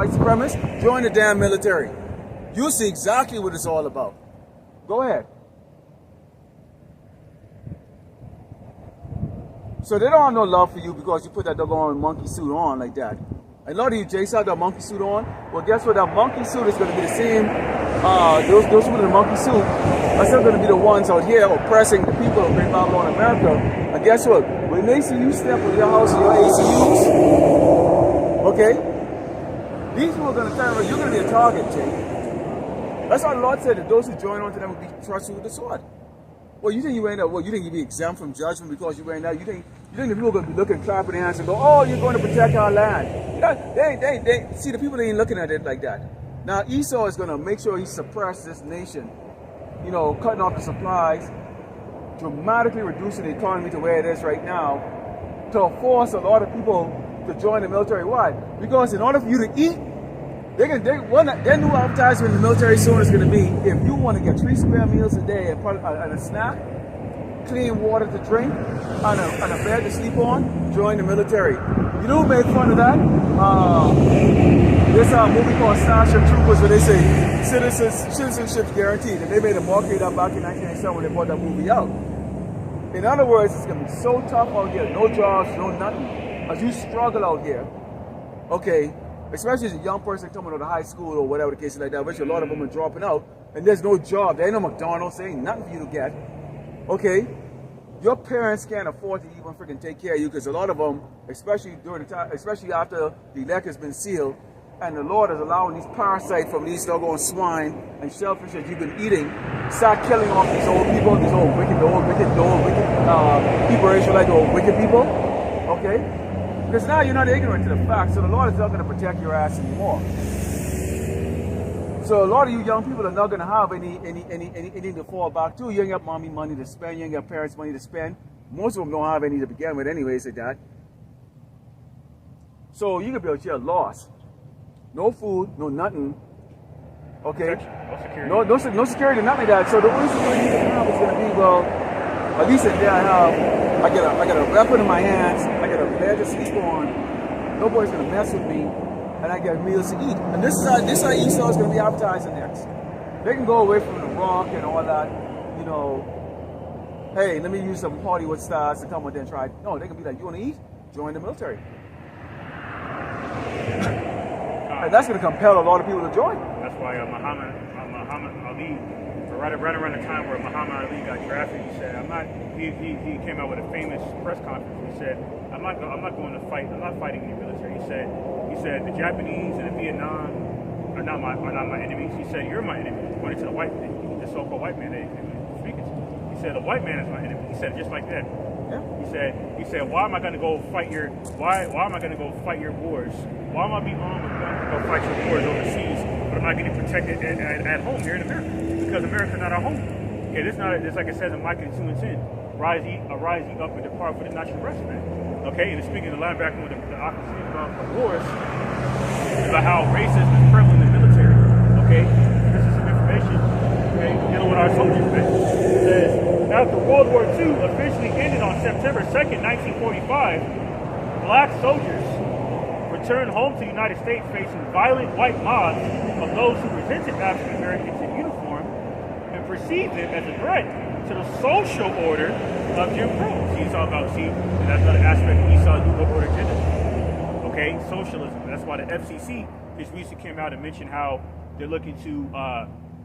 Speaker 1: supremacists? Join the damn military. You'll see exactly what it's all about. Go ahead. So they don't have no love for you because you put that doggone monkey suit on like that. A lot of you Jays have that monkey suit on. Well, guess what? That monkey suit is going to be the same. Those people in the monkey suit are still going to be the ones out here oppressing the people of Great Babylon, America. And guess what? When they see you step with your house and your ACUs, okay, these people are going to tell you you're going to be a target, Jay. That's why the Lord said that those who join on to them will be thrust with the sword. Well, you think you ain't that? Well, you think you be exempt from judgment because you ain't that? You think the people are going to be looking, clapping their hands, and go, "Oh, you're going to protect our land"? You know, they see the people ain't looking at it like that. Now Esau is going to make sure he suppresses this nation. You know, cutting off the supplies, dramatically reducing the economy to where it is right now, to force a lot of people to join the military. Why? Because in order for you to eat, their new advertisement in the military soon is going to be, if you want to get 3 square meals a day and a snack, clean water to drink, and a bed to sleep on, join the military. You know who made fun of that? This movie called Starship Troopers, where they say citizenship guaranteed, and they made a mockery of that back in 1997 when they brought that movie out. In other words, it's going to be so tough out here, no jobs, no nothing, as you struggle out here, okay, especially as a young person coming out of high school or whatever the case is like that, which a lot of them are dropping out, and there's no job, there ain't no McDonald's, there ain't nothing for you to get, okay? Your parents can't afford to even freaking take care of you, because a lot of them, especially during the time, especially after the elect has been sealed, and the Lord is allowing these parasites from these doggone swine and shellfish that you've been eating, start killing off these old people, these old wicked people, Israelite, the old wicked people, okay? Because now you're not ignorant to the fact, so the Lord is not going to protect your ass anymore. So a lot of you young people are not going to have anything to fall back to. You ain't got mommy money to spend, you ain't got parents money to spend. Most of them don't have any to begin with anyways like that. So you could be out here lost. No food, no nothing. Okay? No security, nothing like that. So the only security you can have is going to be, well, at least in there I got a weapon in my hands, I got a bed to sleep on, nobody's going to mess with me, and I get meals to eat. And this is how Esau is going to be advertising next. They can go away from the rock and all that, you know, hey, let me use some Hollywood stars to come out there and try. No, they can be like, you want to eat? Join the military. And that's going to compel a lot of people to join.
Speaker 2: That's why Muhammad Ali, right around the time where Muhammad Ali got drafted, he said, he came out with a famous press conference. He said, I'm not going to fight. I'm not fighting in the military. He said the Japanese and the Vietnam are not my enemies. He said, you're my enemy. Pointing to the so-called white man that he was speaking to. He said, the white man is my enemy. He said it just like that. Yeah. He said, why am I going to go fight your why am I going to go fight your wars? Why am I be armed with guns to go fight your wars overseas, but I'm not getting protected at home here in America? Because America's not our home. Okay, this like it says in Micah 2 and 10. Rise ye up and depart for the not your rest, man. Okay, and speaking of the linebacker with the opposite about wars, about how racism is prevalent in the military. Okay, this is some information. Okay, dealing with our soldiers, man. It says after World War II officially ended on September 2nd, 1945, black soldiers returned home to the United States facing violent white mobs of those who resented African Americans in uniform and perceived them as a threat to the social order of Jim Crow. See, it's all about, that's another aspect of Esau's New World Order agenda. Okay, socialism. That's why the FCC just recently came out and mentioned how they're looking to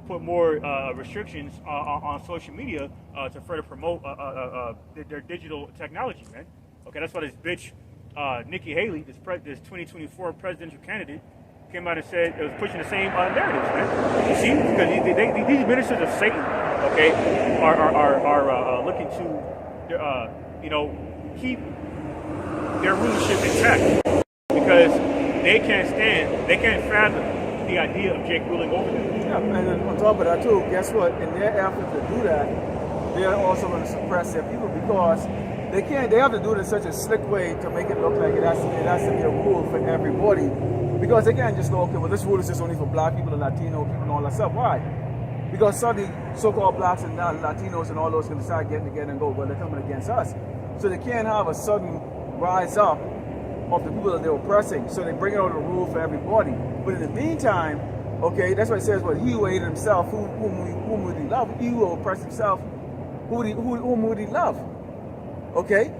Speaker 2: put more restrictions on social media to further promote their digital technology, man. Okay, that's why this bitch, Nikki Haley, this 2024 presidential candidate, came out and said it was pushing the same narratives, man. You see, because these ministers of Satan, okay, are looking to, keep their rulership intact because they can't fathom the idea of Jake ruling over them.
Speaker 1: Yeah, and then on top of that too, guess what? In their effort to do that, they're also going to suppress their people because they have to do it in such a slick way to make it look like it has to be a rule for everybody. Because they can't just go, okay, well, this rule is just only for black people and Latino people and all that stuff. Why? Because suddenly so-called blacks and Latinos and all those can decide getting together and go, well, they're coming against us. So they can't have a sudden rise up of the people that they're oppressing. So they bring out a rule for everybody. But in the meantime, okay, that's why it says, well, he who hated himself, whom would he love? He who oppressed himself, whom would he love? Okay?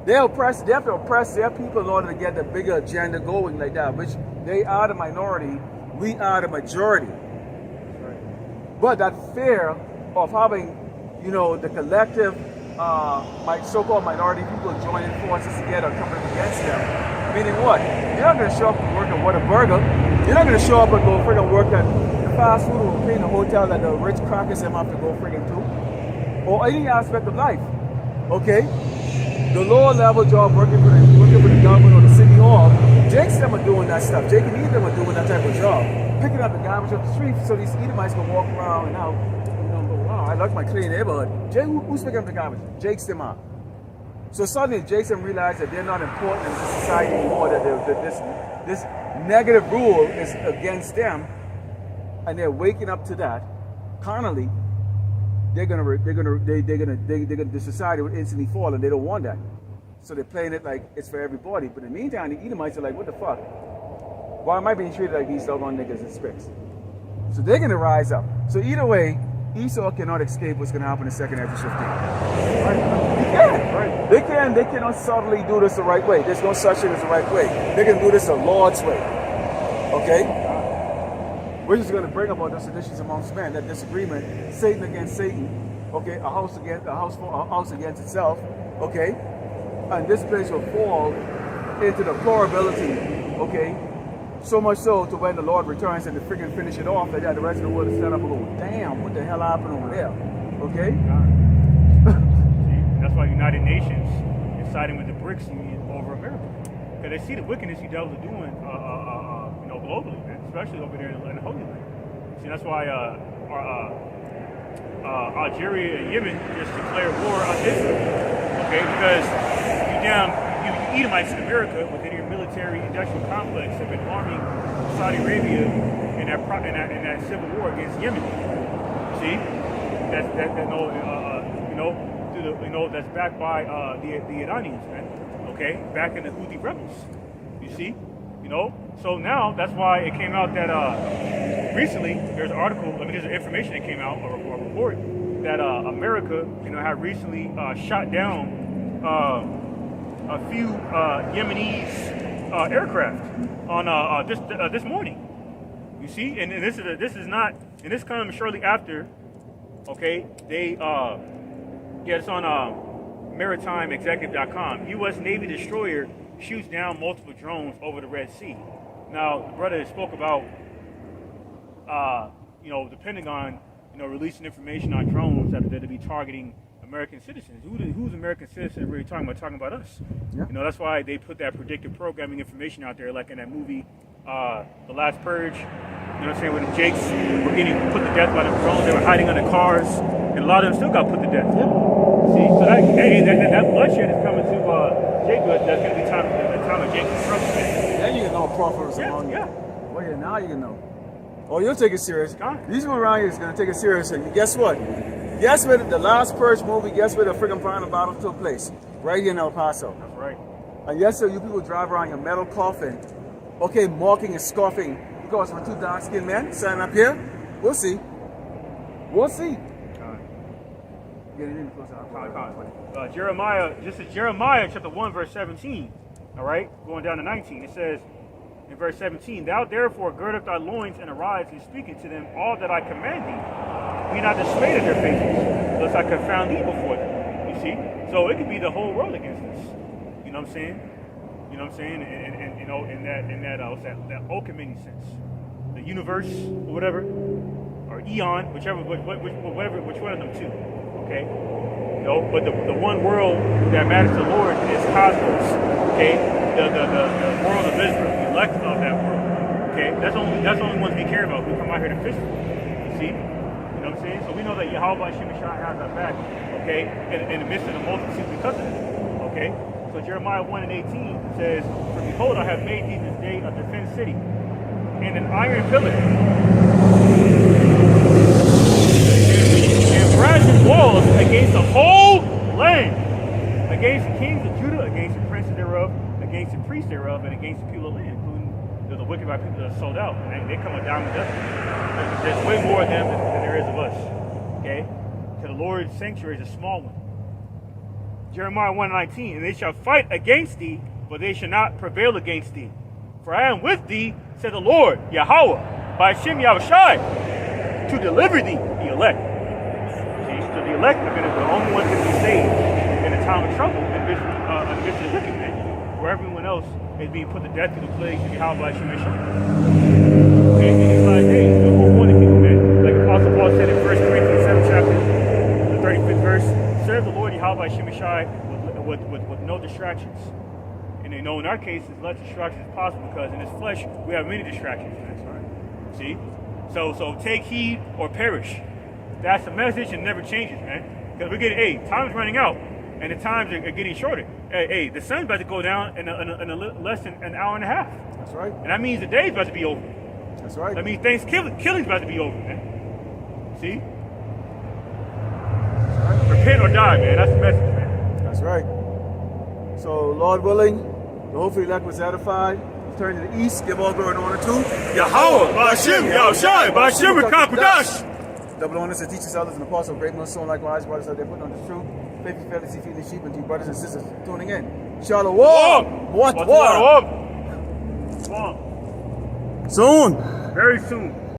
Speaker 1: They have to oppress their people in order to get the bigger agenda going like that, which they are the minority, we are the majority. Right. But that fear of having, the collective, so-called minority people joining forces together coming against them, meaning what? You're not going to show up and work at Whataburger. You're not going to show up and go friggin' work at the fast food or pay in a hotel that the rich crackers them have to go friggin' to, or any aspect of life. Okay? The lower level job working for the government or the city hall, Jake's them are doing that stuff. Jake and Eve them are doing that type of job. Picking up the garbage off the street so these Edomites can walk around and now, go, wow, I like my clean neighborhood. Jake, who's picking up the garbage? Jake's them are. So suddenly Jake's them realize that they're not important in this society anymore, that this negative rule is against them, and they're waking up to that carnally. The society would instantly fall, and they don't want that. So they're playing it like it's for everybody. But in the meantime, the Edomites are like, what the fuck? Why am I being treated like these doggone niggas and spicks? So they're gonna rise up. So either way, Esau cannot escape what's gonna happen in 2nd Ezra 15. Right? He can't. Right? They cannot subtly do this the right way. There's no such thing as the right way. They can do this the Lord's way. Okay? We're just going to bring about those seditions amongst men, that disagreement, Satan against Satan, okay, a house against itself, okay, and this place will fall into the plurality, okay, so much so to when the Lord returns and to freaking finish it off, that the rest of the world is stand up and go, damn, what the hell happened over there, okay?
Speaker 2: See, that's why United Nations is siding with the BRICS Union over America, because they see the wickedness you devils are doing, globally, man, especially over there in the Holy Land. See, that's why Algeria and Yemen just declared war on Israel. Okay, because you Edomites in America within your military-industrial complex have been arming Saudi Arabia in that civil war against Yemen. See, that's backed by the Iranians, man. Okay, back in the Houthi rebels. You see. So now that's why it came out that recently there's an article, there's information that came out, or a report, that America, had recently shot down a few Yemenis aircraft on this morning. You see, and this comes shortly after. Okay, they it's on maritimeexecutive.com. U.S. Navy destroyer shoots down multiple drones over the Red Sea. Now, the brother spoke about, the Pentagon, releasing information on drones that are to be targeting American citizens. Who's American citizens really talking about? Talking about us. Yeah. That's why they put that predictive programming information out there, like in that movie, The Last Purge. You know what I'm saying? When the Jakes were getting put to death by the drones, they were hiding under cars, and a lot of them still got put to death. Yeah. See, so that bloodshed is coming to Jake. That's going to be the time of Jake's trouble.
Speaker 1: Then you can know prophets among you. Well, yeah, now you can know. Oh, you'll take it serious. These people around here is going to take it serious. And guess what? Guess where the last Purge movie, guess where the freaking final battle took place? Right here in El Paso.
Speaker 2: That's right.
Speaker 1: And yes, sir, you people drive around your metal coffin, okay, mocking and scoffing because we're two dark-skinned men standing up here. We'll see. We'll see.
Speaker 2: Jeremiah, this is Jeremiah chapter 1, verse 17. All right, going down to 19. It says in verse 17, Thou therefore gird up thy loins and arise and speak unto them all that I command thee. Be not dismayed at their faces, lest I confound thee before them. You see? So it could be the whole world against us. You know what I'm saying? You know what I'm saying? And you know, in that what's that Ahchyam sense. The universe or whatever, or eon, which one of them two. Okay? You know, but the one world that matters to the Lord is cosmos. Okay? The world of Israel, the elect of that world. Okay? That's the only ones we care about. We come out here to fish. You see? You know what I'm saying? So we know that Yahweh Hashem has our back, okay, in the midst of the multitude because of it. Okay? So Jeremiah 1 and 18 says, For behold, I have made thee this day a defense city, and an iron pillar, and brazen walls against the whole land, against the kings of Judah, against the princes thereof, against the priests thereof, and against the people of the land, including the wicked by people that are sold out. And they come down with us. There's way more of them than there is of us. Okay? So the Lord's sanctuary is a small one. Jeremiah 1:19, and they shall fight against thee, but they shall not prevail against thee. For I am with thee, said the Lord, Yahweh, by Ahchyam Yahushai, to deliver thee, the elect. See, so the elect are going to be the only ones that be saved in a time of trouble in the midst of the wicked man, where everyone else is being put to death through the plagues of Yahweh Ahchyam Yahushai. Okay, in these last days, the whole warning people, man. Like Apostle Paul said in 1 Corinthians 7 chapter, the 35th verse, serve the Lord Yahweh Ahchyam Yahushai with no distractions. And you know, in our case, as less distractions as possible, because in this flesh we have many distractions. That's right. See, so take heed or perish. That's the message, and never changes, man. Because we're getting, time's running out, and the times are getting shorter. The sun's about to go down in less than an hour and a half.
Speaker 1: That's right.
Speaker 2: And that means the day's about to be over.
Speaker 1: That's right.
Speaker 2: That means Thanksgiving's about to be over, man. See?
Speaker 1: That's right.
Speaker 2: Repent or die, man. That's the message, man.
Speaker 1: That's right. So, Lord willing, the hopefully elect was edified. Turn to the east, give all glory and honor to
Speaker 2: Yahweh, Ba'Hashem, Yahushai, Ba'Hashem, Rekakudash.
Speaker 1: Double honors to teachers, elders, and apostles, great millstone likewise, brothers out there putting on the truth. Faithfully, fearlessly feeding the sheep, and to you brothers and sisters tuning in. Shalom. What?
Speaker 2: Soon.
Speaker 1: Soon.
Speaker 2: Very soon.